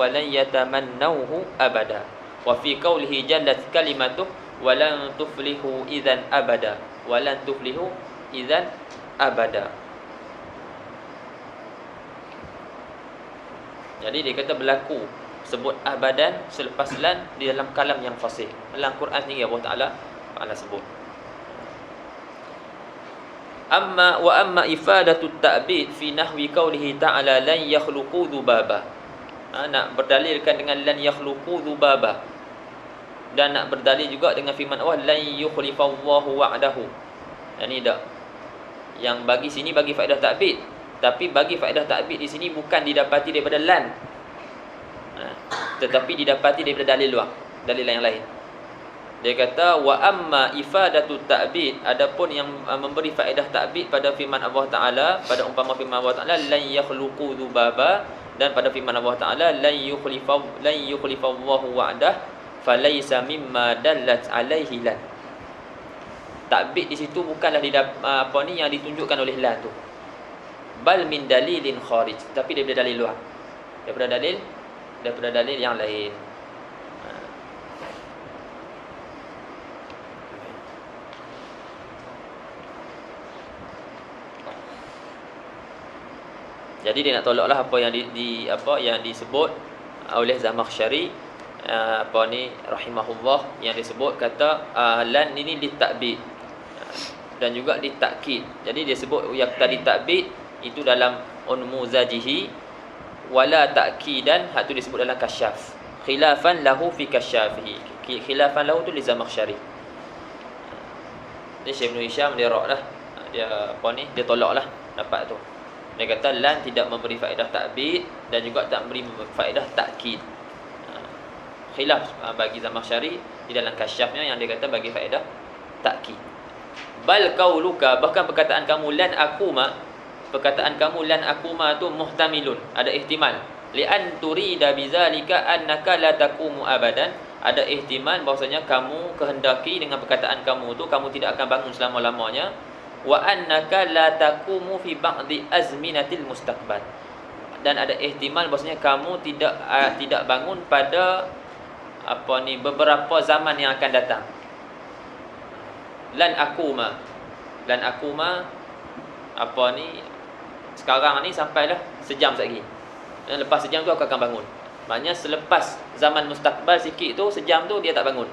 abada. Wa fi qaulihi jallat kalimatuh walan tuflihu idzan abada. Walan tuflihu idzan abada. Jadi dia kata berlaku sebut abadan selepas lan di dalam kalam yang fasih. Dalam Quran sendiri Allah Ta'ala sebut. Amma ifadatu ta'bid fi nahwi qawlihi ta'ala lan yakhluqu dzubaba. Nak berdalilkan dengan lan yakhluqu dzubaba. Dan nak berdalil juga dengan firman Allah lan yukhlifallahu wa'dahu. Ini dah. Yang bagi sini bagi faedah ta'bid, tapi bagi faedah ta'bid di sini bukan didapati daripada lan. Tetapi didapati daripada dalil luar, dalil yang lain. Dia kata wa amma ifadatu ta'bid, adapun yang memberi faedah ta'bid pada firman Allah Taala, pada umpama firman Allah Taala lan yakhluqu dzubaba, dan pada firman Allah Taala lan yukhlifallahu wa'dah falaysa mimma dallat alaihi lan. Ta'bid di situ bukanlah yang ditunjukkan oleh lan tu. Bal min dalilin kharij, tapi daripada dalil luar. Daripada dalil yang lain. Jadi dia nak tolaklah apa yang disebut oleh Zamakhsyari rahimahullah, yang disebut kata lan ini litakbid dan juga litakkid. Jadi dia sebut yang tadi takbid itu dalam unmuzajihi wala ta'kidan, hak tu disebut dalam kasyaf. Khilafan lahu fi kasyafihi. Khilafan lahu tu li Zamakhsyari. Ni Syekh Ibn Hisham dia rak lah. Dia tolaklah dapat tu. Dia kata lan tidak memberi faedah ta'bid dan juga tak memberi faedah ta'kid. Khilaf bagi Zamakhsyari di dalam kasyafnya yang dia kata bagi faedah ta'kid. Bal qauluka, bahkan perkataan kamu lan akuma, perkataan kamu lan akuma tu muhtamilun, ada ihtimal. Li'an turida bizalika annaka la taqumu abadan, ada ihtimal bahwasanya kamu kehendaki dengan perkataan kamu tu kamu tidak akan bangun selama-lamanya. Wa annaka la taqumu fi ba'di azminatil mustaqbal, dan ada ihtimal bahwasanya kamu tidak bangun pada beberapa zaman yang akan datang. Lan akuma sekarang ni sampailah sejam lagi, dan lepas sejam tu aku akan bangun. Maknanya selepas zaman mustaqbal sikit tu, sejam tu dia tak bangun.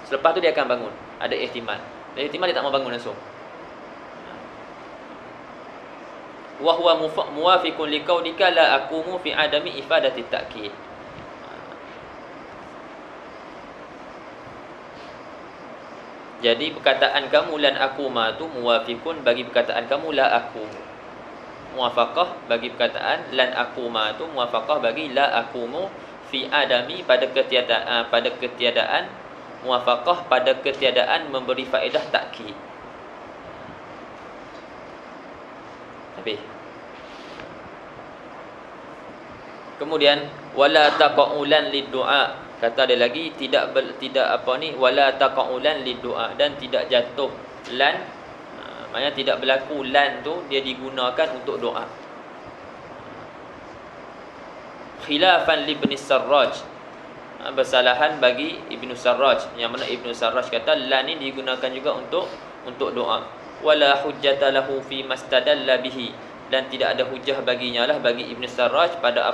Selepas tu dia akan bangun. Ada ihtimal. Ada ihtimal dia tak mau bangun langsung. Wa huwa muwafiqun liqaulika la aqumu fi adami ifadati ta'kid. Jadi perkataan kamu lan aquma tu muwafiqun bagi perkataan kamu la aqumu. Muwafaqah bagi perkataan lan aquma tu muwafaqah bagi la aqumu fi adami pada ketiadaan muwafaqah pada ketiadaan memberi faedah takkid. Habis. Kemudian wala taqaulan lid-du'a. Kata dia lagi tidak wala taqaulan lid-du'a, dan tidak jatuh lan. Maksudnya tidak berlaku lan tu dia digunakan untuk doa. Khilafan li Ibn Sarraj. Bersalahan bagi Ibn Sarraj, yang mana Ibn Sarraj kata lan ni digunakan juga untuk doa. Wala hujjata lahu fi mastadalla bihi, dan tidak ada hujah baginya lah bagi Ibn Sarraj pada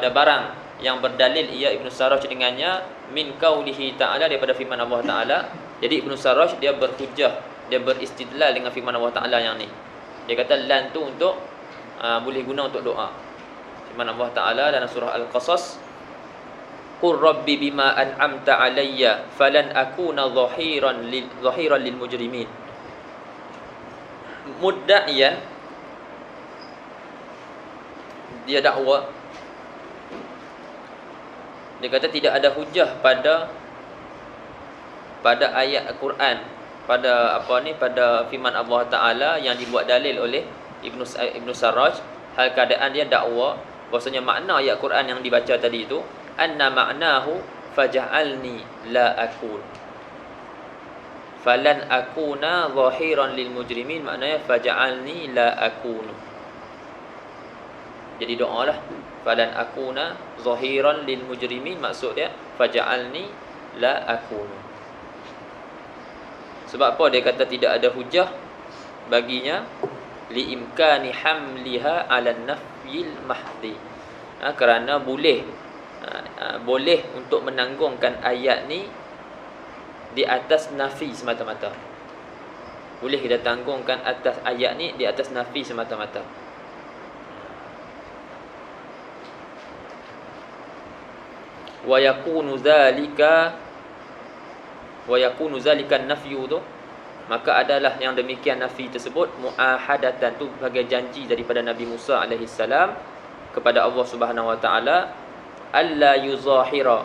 barang yang berdalil ia Ibn Sarraj dengannya min qaulihi ta'ala, daripada firman Allah Ta'ala. Jadi Ibn Sarraj dia berhujah, dia beristidlal dengan firman Allah Ta'ala yang ni. Dia kata lan tu untuk boleh guna untuk doa. Firman Allah Ta'ala dalam surah Al-Qasas, qur rabbi bima an'amta alayya falan akuna zahiran lil mujrimin. Mudda'iyan, dia dakwa, dia kata tidak ada hujah pada ayat Al-Quran, pada firman Allah Ta'ala yang dibuat dalil oleh Ibn Sarraj. Hal keadaan dia dakwa bahwasanya makna ayat Quran yang dibaca tadi itu anna ma'nahu faj'alni la akun falan akuna zahiran lil mujrimin, maknanya faj'alni la akunu. Jadi doalah falan akuna zahiran lil mujrimin, maksud dia faj'alni la akunu. Sebab apa dia kata tidak ada hujah baginya? Li imkani hamliha ala nafyil mahdi. Kerana boleh untuk menanggungkan ayat ni di atas nafi semata-mata. Boleh kita tanggungkan atas ayat ni di atas nafi semata-mata. Wa yakunu zalika nafyu tu, maka adalah yang demikian nafi tersebut muahadatan tu sebagai janji daripada Nabi Musa alaihi salam kepada Allah Subhanahu wa taala, alla yuzahira,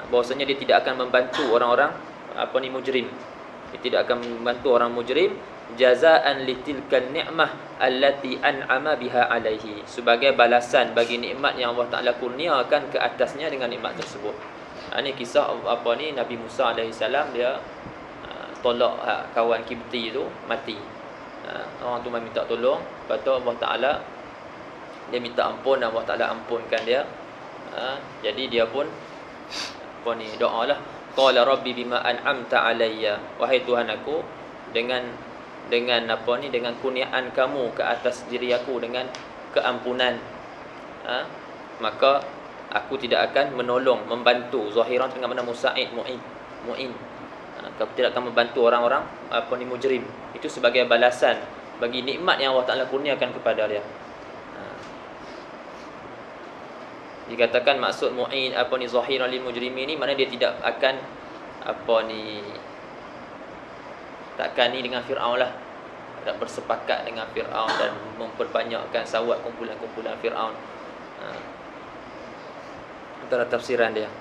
bahwasanya dia tidak akan membantu orang-orang mujrim. Dia tidak akan membantu orang mujrim jazaan litilkan ni'mah allati an'ama biha alaihi, sebagai balasan bagi nikmat yang Allah Taala kurniakan ke atasnya dengan nikmat tersebut. Ini kisah Nabi Musa alaihi salam, dia tolak kawan Kibti tu mati. Orang tu minta tolong, lepas tu Allah Taala dia minta ampun, Allah Taala ampunkan dia. Jadi dia pun doalah, qala rabbi bima an'amta alayya, wahai Tuhan aku, dengan kurniaan kamu ke atas diri aku, dengan keampunan, maka aku tidak akan menolong, membantu. Zahiran dengan mana musa'id, mu'in. Aku tidak akan membantu orang-orang mujrim. Itu sebagai balasan bagi nikmat yang Allah Taala kurniakan kepada dia. Dikatakan maksud mu'in zahiran lil mujrimin ni, mana dia tidak akan takkan ni dengan Fir'aun lah, tak bersepakat dengan Fir'aun dan memperbanyakkan sawat kumpulan-kumpulan Fir'aun. Antara tafsiran dia.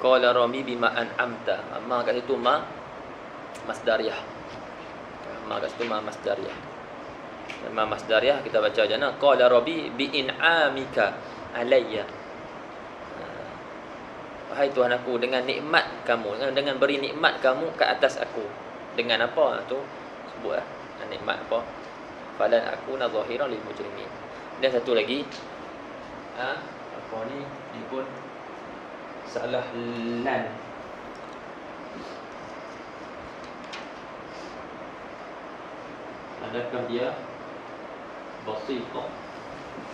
Qala rami bima an'amta. Ma kat situ masdariyah. Ma kat situ masdariyah. Ma masdariyah kita baca jana qala rabbi bi in'amika alayya. Wahai Tuhan aku, dengan nikmat kamu, dengan beri nikmat kamu ke atas aku. Dengan apa tu? Sebut nikmat apa? Falan akuna zahiran lil mujrimin. Dan satu lagi, apa ni, dia pun salah lan. Adakah dia basithah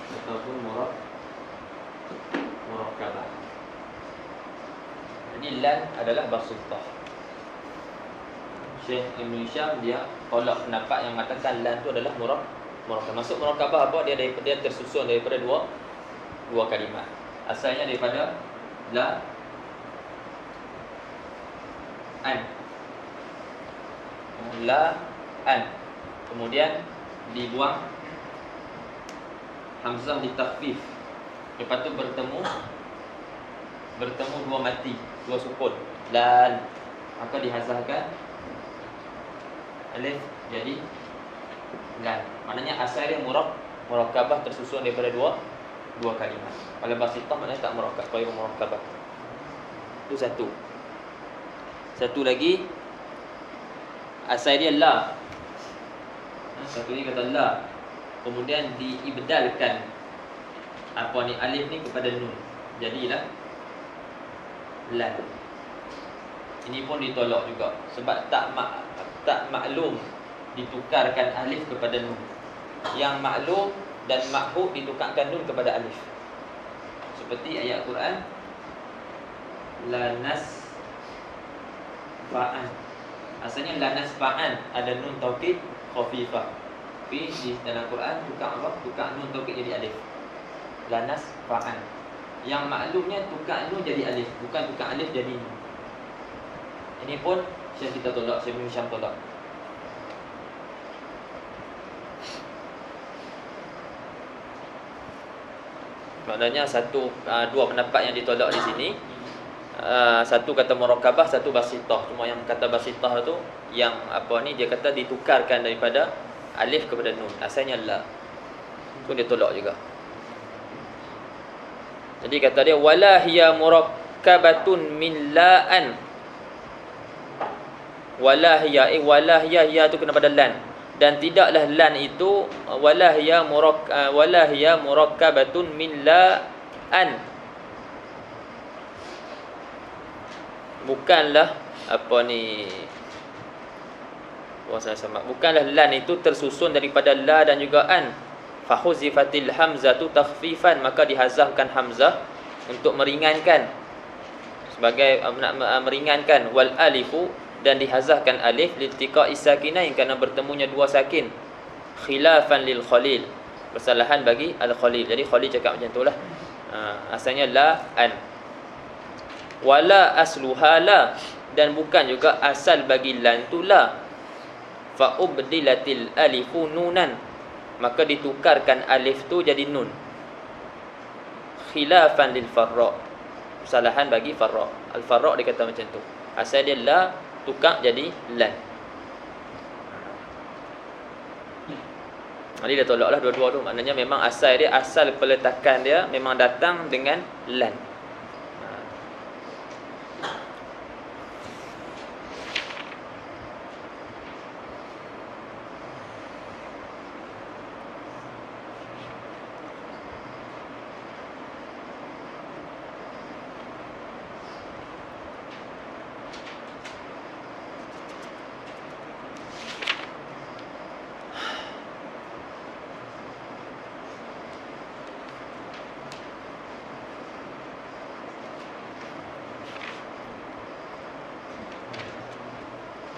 ataupun murakkabah? Jadi lan adalah basithah. Syekh Ibn Hisham dia tolak pendapat yang mengatakan lan tu adalah murakkabah. Maksud murakkabah apa? Dia tersusun daripada dua kalimat. Asalnya daripada la an. Kemudian dibuang hamzah ditakhfif. Lepas tu bertemu dua mati, dua sukun, lan. Maka dihazahkan alif jadi lan. Maknanya asal dia murakkabah tersusun daripada dua kalimat. Kalau basithah maknanya tak murakkabah. Itu satu. Satu lagi, asal dia la. Satu ni kata la, kemudian diibdalkan apa ni, alif ni kepada nun, jadilah lan. Ini pun ditolak juga sebab tak maklum ditukarkan alif kepada nun. Yang maklum dan makhuf ditukarkan nun kepada alif. Seperti ayat Quran lanas fa'an. Asalnya lanas fa'an ada nun taukid khafifah. Tapi di dalam Quran tukar apa? Tukar nun taukid jadi alif. Lanas fa'an. Yang maklumnya tukar nun jadi alif, bukan tukar alif jadi nun. Ini pun Syekh kita tolak, Syekh Ibn Hisham tolak. Maknanya dua pendapat yang ditolak di sini. Satu kata murakkabah, satu basithah. Cuma yang kata basithah tu yang apa ni, dia kata ditukarkan daripada alif kepada nun, asalnya la. Tu dia tolak juga. Jadi kata dia wala hiya murakkabatun min la'an. Wala hiya tu kena pada lan. Dan tidaklah lan itu wala hiya murakkabatun min la'an. Bukanlah apa ni, bukanlah lan itu tersusun daripada la dan juga an. Fahuzifatil hamzatu takhfifan, maka dihazafkan hamzah untuk meringankan, sebagai meringankan, wal alifu, dan dihazafkan alif liltiqa'i sakinain, kerana bertemunya dua sakin, khilafan lil khalil, kesalahan bagi al khalil. Jadi khalil cakap macam itulah. Asalnya la an. Wala asluha la, dan bukan juga asal bagi lan tu la. Fa ubdilatil alifu nunan, maka ditukarkan alif tu jadi nun. Khilafan lil farra, kesalahan bagi farra. Al farra dia kata macam tu. Asal dia la, tukar jadi lan. Jadi dia tolaklah dua-dua tu. Maknanya memang asal peletakan dia memang datang dengan lan.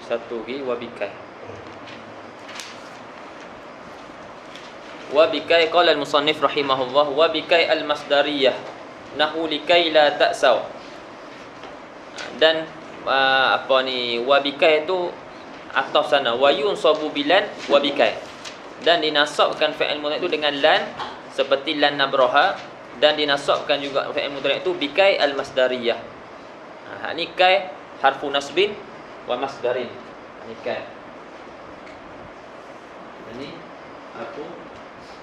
Satu lagi wabikai. Wabikai qala al-musannif rahimahullah, wabikai al-masdariyah nahu likai la ta'saw. Dan apa ni, wabikai itu ataf sana, wa yunsabu bilan wabikai, dan dinasabkan fi'il mudhari itu dengan lan, seperti lan nabraha, dan dinasabkan juga fi'il mudhari itu bikai al-masdariyah. Hak ni kai harfu nasbin wa masdarin. Ini kan. Ini aku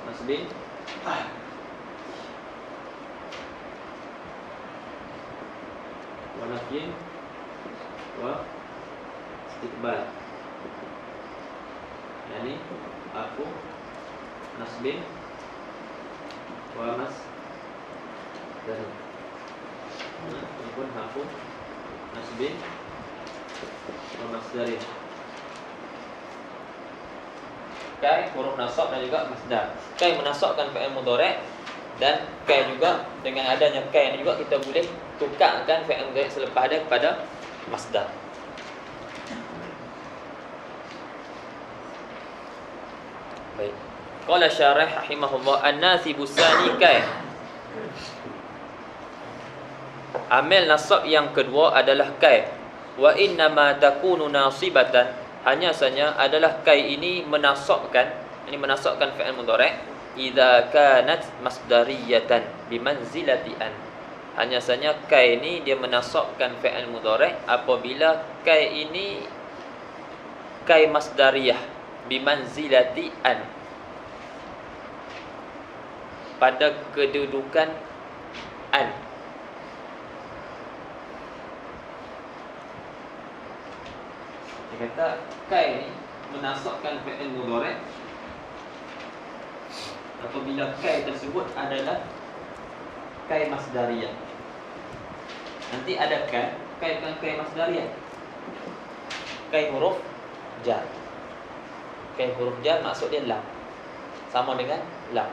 nasbin wa nafyin wa istiqbal. Yani aku nasbin wa masdarin. Ini pun aku nasbin wa masdarin. Kai huruf nasab dan juga masdar. Kai menasabkan fi'il mudhari' dan kai juga dengan adanya kai ini juga kita boleh tukarkan fi'il mudhari' selepas dia kepada masdar. Baik. Qala syarih rahimahullah an-nasibus tsani kai. Amil nasab yang kedua adalah kai. Wa inna ma takunu nasibatan, hanya saja adalah kai ini menasabkan fi'il mudhari' idza kanat masdariyatan bimanzilati an. Hanya saja kai ini dia menasabkan fi'il mudhari' apabila kai ini kai masdariyah bimanzilati an, pada kedudukan an. Dia kata kai ni menasabkan fi'il mudhari' apabila kai tersebut adalah kai masdariyah. Nanti ada kai bukan kai masdariyah. Kai huruf jar. Kai huruf jar maksud dia lam. Sama dengan lam.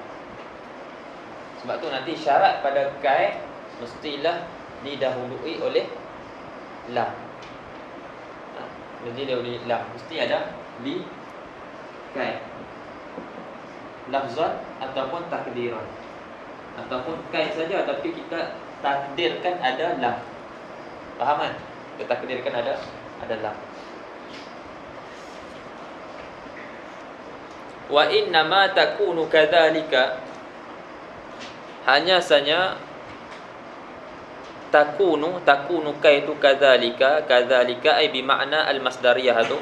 Sebab tu nanti syarat pada kai mestilah didahului oleh lam. Jadi dia boleh lam, mesti ada li kai, lafzan ataupun takdiran, ataupun kai saja tapi kita takdirkan ada lam. Faham kan? Kita takdirkan ada lam. Wa inna ma takunu kadzalika, hanya saja takunu kai itu kadzalika ay bermakna al-masdariyah tu.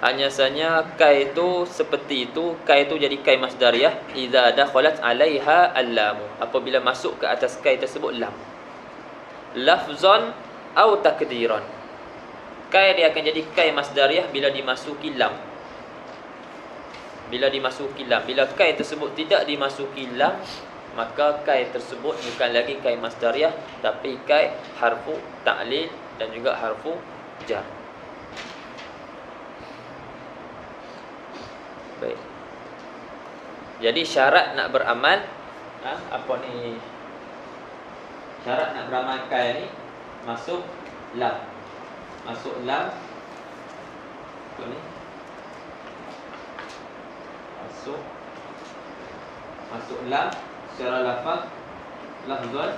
Hanya saja kai itu seperti itu, kai itu jadi kai masdariyah idza dakhalat 'alaiha al-lam, apabila masuk ke atas kai tersebut lam. Lafzan atau takdiran. Kai dia akan jadi kai masdariyah bila dimasuki lam. Bila kai tersebut tidak dimasuki lam, maka kai tersebut bukan lagi kai masdariyah tapi kai harfu ta'lil dan juga harfu jar. Baik. Jadi syarat nak beramal syarat nak beramal kai ni masuk lam. Masuk lam secara lafaz, lafzan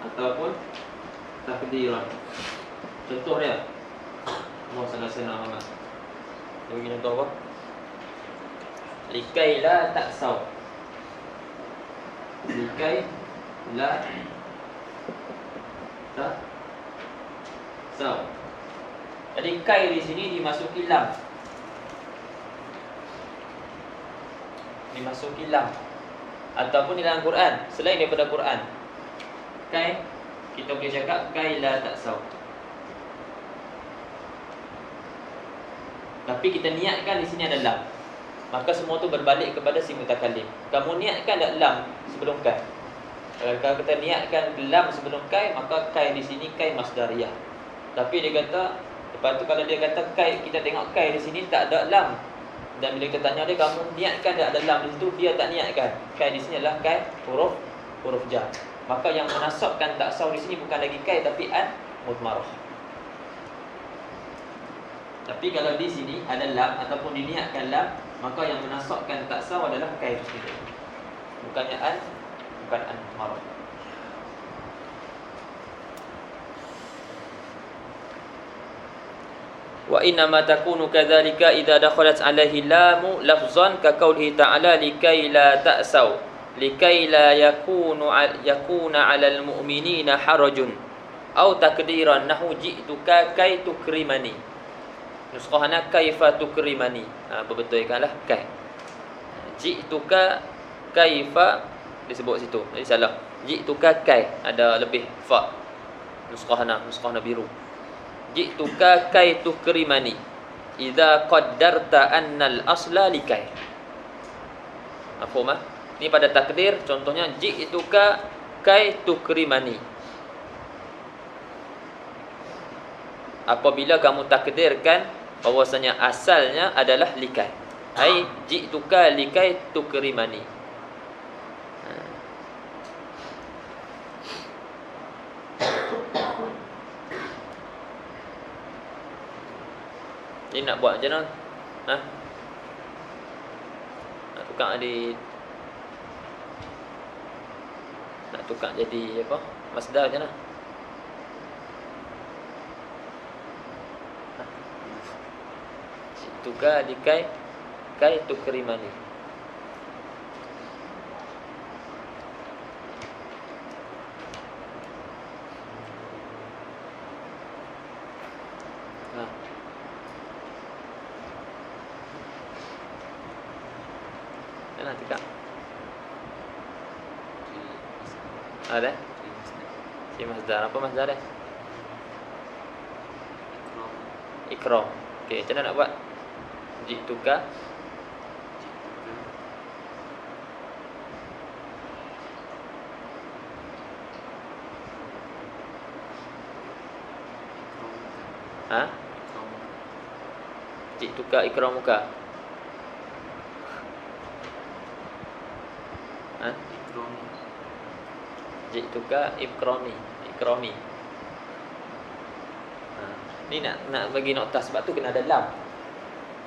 ataupun takdiran. Contoh dia, mau sana Muhammad. Dia bagi contoh apa? Likai la ta'saw. Likai la ta'saw. Jadi kai di sini dimasuki lam. Ataupun di dalam Quran, selain daripada Quran, kai kita boleh cakap kai la ta'saw. Tapi kita niatkan di sini ada lam, maka semua tu berbalik kepada si mutakallim. Kamu niatkan tak lam sebelum kai? Kalau kita niatkan lam sebelum kai, maka kai di sini kai masdariyah. Tapi dia kata, lepas tu kalau dia kata kai, kita tengok kai di sini tak ada lam. Dan bila kita tanya dia, kamu niatkan tak ada lam di situ? Dia tak niatkan. Kai di sini adalah kai huruf jar. Maka yang menasabkan ta'saw di sini bukan lagi kai tapi an mudmarah. Tapi kalau di sini ada lam ataupun diniatkan lam, maka yang menasabkan ta'saw adalah kai itu sendiri. Bukan an mudmarah. Wa inna ma takunu kadzalika idza dakhalat 'alaihi lamu lafzan ka qoulihi ta'ala likai la ta'saw likai la yakuna 'alal mu'minina harajun au takdiran nahu ji'tuka kai tukrimani. Nuskhahana kaifa tukrimani. Berbetulkanlah kai. Ji'tuka kaifa disebut situ. Jadi salah. Ji'tuka kai ada lebih fa. Nuskhahana biru. Ji'tuka kai tukrimani. idza qaddarta annal asla likai. Mafhum ah? Ini pada takdir, contohnya ji'tuka kai tukrimani. Apabila kamu takdirkan bahwasanya asalnya adalah likai. Ai ji'tuka likai tukrimani. Ini nak buat macam mana? Ha? Nak tukar adik, nak tukar jadi apa? Masdar macam mana? Ha? Tukar dikai kai tukrimani. Ha. Nak tukar. Ada? Si masdar. Apa masdar dia? Ikram. Okey, macam mana nak buat? Jituka ha? Jituka ikramuka. Ha? Jituka ikrami. Ikrami. Ha. Ni nak bagi nokta sebab tu kena ada lam.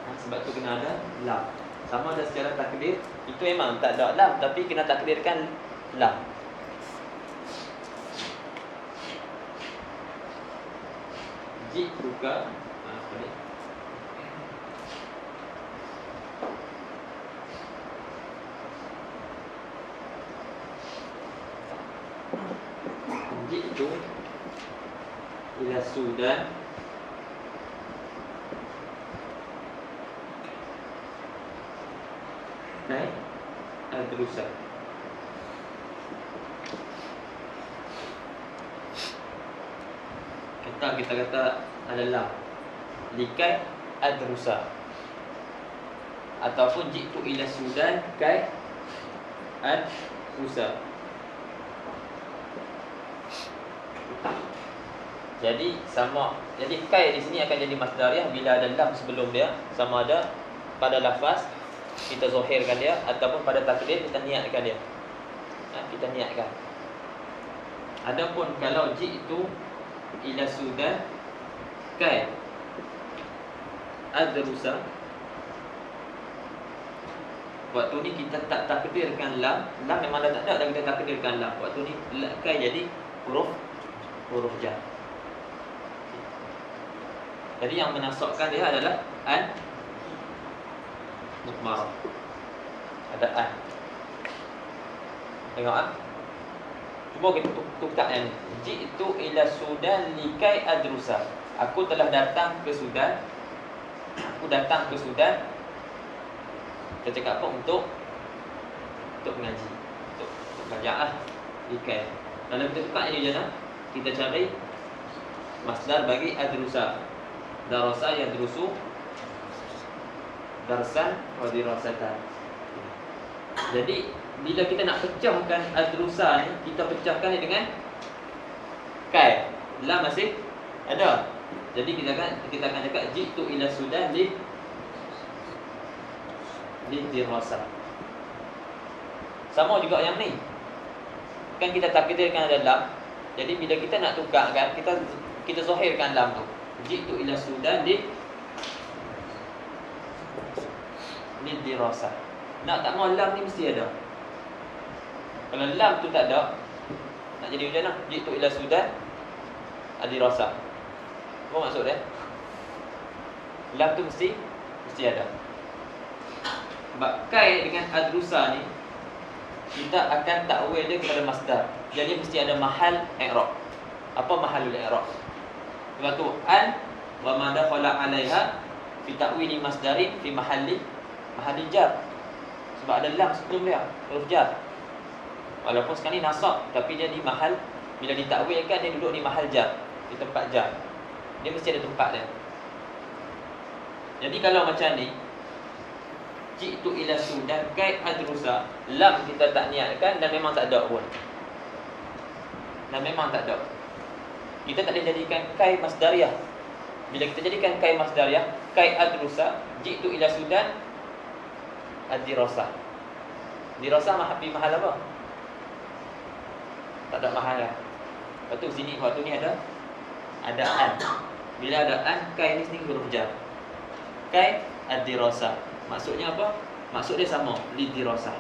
Sebab tu kena ada lam. Sama ada secara takdir, itu memang tak ada lam, tapi kena takdirkan lam. Jituka apa ni? Jitu ila Sudan naik al-Drusa. Kita kata adalah likai al-Drusa, ataupun jitu ila Sudan kai al-Drusa. Jadi sama, jadi kai di sini akan jadi masdariah bila ada lam sebelum dia, sama ada pada lafaz kita zahirkan dia ataupun pada takdir kita niatkan dia. Kita niatkan. Adapun kalau jitu ila Sudan kai ad-Drusa, waktu ni kita tak takdirkan lam. Lam memang dah tak ada, dan kita takdirkan lam. Waktu ni kai jadi huruf jar. Jadi yang menasabkan dia adalah an mudmarah. Ada an. Tengok ah. Cuba kita tukar yang ni. Jitu ila Sudan likai adrusa. Aku telah datang ke Sudan. Aku datang ke Sudan. Kita cakap apa? Untuk mengaji. Untuk belajar lah. Likai. Kalau kita tukar ini je lah, kita cari masdar bagi adrusa. Darasa yadrusu darsan wa dirasatan. Jadi bila kita nak pecahkan adrusa ni, kita pecahkan dia dengan kai. Lam masih ada. Jadi kita akan cakap jitu ila Sudan li dirasa. Sama juga yang ni. Kan kita takdirkan ada lam. Jadi bila kita nak tukarkan, kita zahirkan lam tu. Jitu ila Sudan li dirasa. Nak tak mau lam ni mesti ada. Kalau lam tu tak ada, nak jadi macam mana? Jitu ila Sudan dirasa. Apa maksud dia? Lam tu mesti ada. Sebab kai dengan adrusa ni kita akan takwil dia kepada masdar. Jadi mesti ada mahal i'rab. Apa mahalul i'rab? Sebab tu an wa ma dakhala 'alaiha fi ta'wili masdarin fi mahalli jar. Sebab ada lam sebelum dia, huruf jar. Walaupun sekarang ni nasab, tapi dia di mahal, bila ditakwilkan dia duduk di mahal jar, di tempat jar. Dia mesti ada tempat dia. Jadi kalau macam ni, jitu ila Sudan kai adrusa, lam kita tak niatkan dan memang tak ada pun. Dan memang tak ada. Kita tak boleh jadikan kai masdariyah. Bila kita jadikan kai masdariyah, kai adrusa, jitu ila Sudan ad-dirasa. Dirasa mahal apa? Tak ada mahal lah. Lepas tu sini, waktu ni ada an. Bila ada an, kai ni sendiri huruf jar. Kai ad-dirasa. Maksudnya apa? Maksud dia sama, li-dirasa.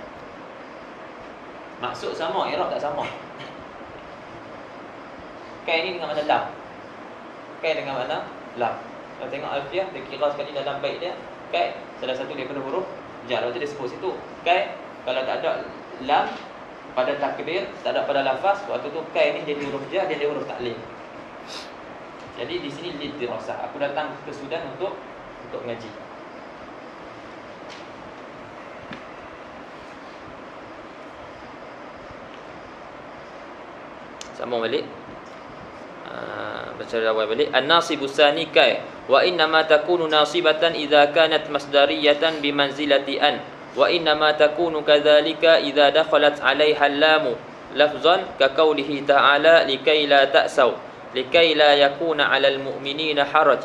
Maksud sama, i'rab tak sama. Kai ni dengan makna lam. Kai dengan makna lam. Kalau tengok alfiah, dia kira sekali dalam bait dia, kai salah satu daripada huruf jar. Waktu dia sebut situ, kai kalau tak ada lam pada takdir, tak ada pada lafaz, waktu tu kai ni jadi huruf jar, dia jadi huruf ta'lil. Jadi di sini li-dirasa. Aku datang ke Sudan untuk ngaji. Sambung balik. Baca awal balik. An-nasibu tsani kai wa inna ma takunu nasibatan idza kanat masdariyatan bi manzilati an wa inna ma takunu kadzalika idza dakhalat 'alaiha al-lam lafzan ka qawlihi ta'ala likai la ta'saw likai la yakuna 'alal mu'minina haraj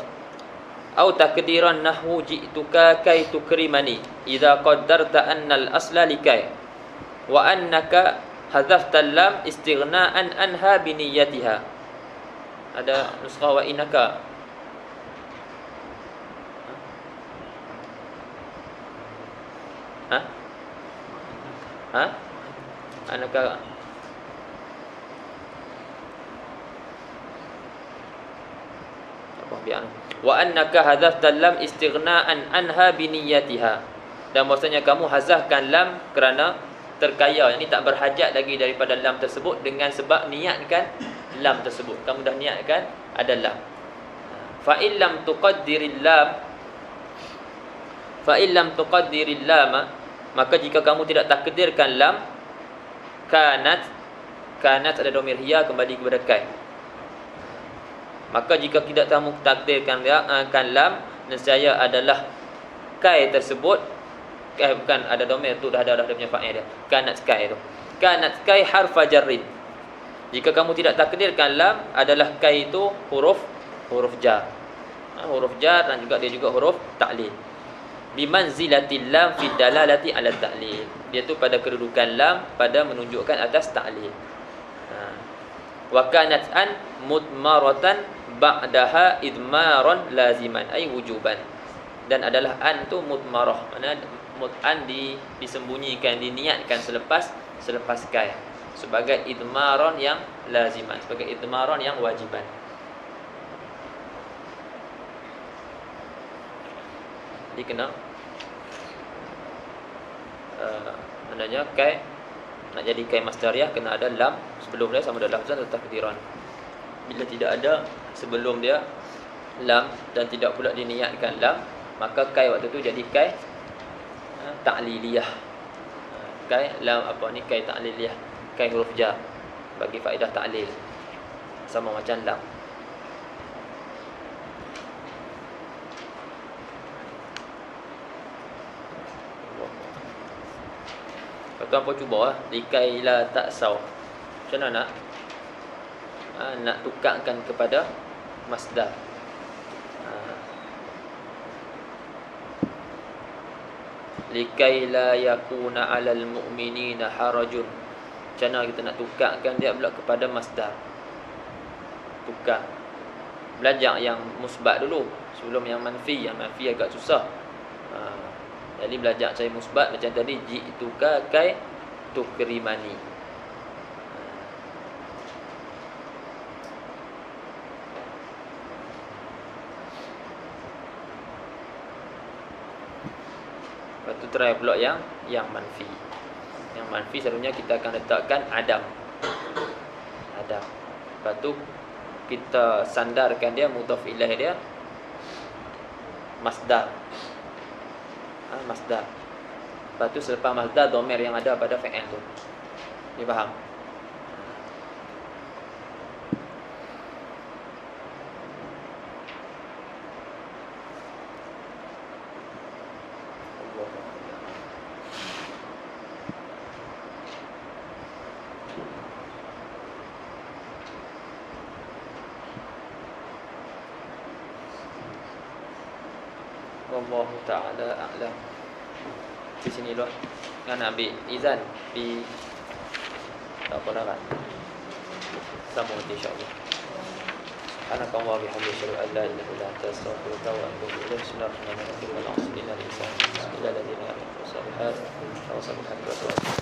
aw takdiran nahwu ji'tuka kai tukrimani idza qaddarta anna al-asla likai wa annaka hadzafta lam istighna'an anha bi niyyatiha. Ada nuskah wa innaka. Annaka. Apa biar? Wa annaka hadzafta lam istighna'an anha bi niyyatiha. Dan maksudnya kamu hazafkan lam kerana terkaya, ini tak berhajat lagi daripada lam tersebut dengan sebab niatkan lam tersebut. Kamu dah niatkan ada lam. Fa illam tuqaddiril lam, maka jika kamu tidak takdirkan lam, kanat ada domir hiya kembali kepada kai. Maka jika tidak kamu takdirkan lam, nescaya adalah kai tersebut bukan ada domir tu, dah ada dia punya fa'il dia. Kanat kai tu. Kanat kai harfa jarrin. Jika kamu tidak takdirkan lam, adalah kai itu huruf jar. Huruf jar dan juga dia juga huruf ta'lil. Bi manzilatil lam fi dalalati ala ta'lil. Dia tu pada kedudukan lam pada menunjukkan atas ta'lil. Wa kanat an mudmaratan ba'daha idmaran laziman ay wujuban. Dan adalah an tu mudmarah. Mana an disembunyikan, diniatkan selepas kai, sebagai idmaran yang laziman, sebagai idmaran yang wajiban. Jadi kena maknanya kai nak jadi kai masdariyah kena ada lam sebelum dia sama ada lafzan atau takdiran. Bila tidak ada sebelum dia lam dan tidak pula diniatkan lam, maka kai waktu tu jadi kai ta'liliyah. Kai lam apa ni, kai ta'liliyah, kai huruf jar bagi faedah ta'lil, sama macam lam. Kau apa cuba likai la ta'saw. Macam mana nak tukarkan kepada masdar. Likai la yakuna 'alal mu'minina harajun. Macam mana kita nak tukarkan dia pula kepada masdar. Tukar. Belajar yang musbat dulu sebelum yang manfi. Yang manfi agak susah. Jadi belajar cari musbat macam tadi, ji'tuka kai tukrimani. Lepas tu try pula yang manfi. Yang manfi selalunya kita akan letakkan adam. Lepas tu kita sandarkan dia, mudhaf ilaih dia masdar. Masdar. Lepas tu selepas masdar dhamir yang ada pada fi'il tu. Ni faham? Wallahu ta'ala a'lam. Di sini dulu. Kan ambil izan di apa nama? Sambung nanti insya-Allah. Subhanaka wa bihamdika asyhadu an la ilaha illa anta astaghfiruka wa atubu ilaik. Bismillahirrahmanirrahim. Innal insana illa alladhina ya'maluna as-salihat wa sabbihu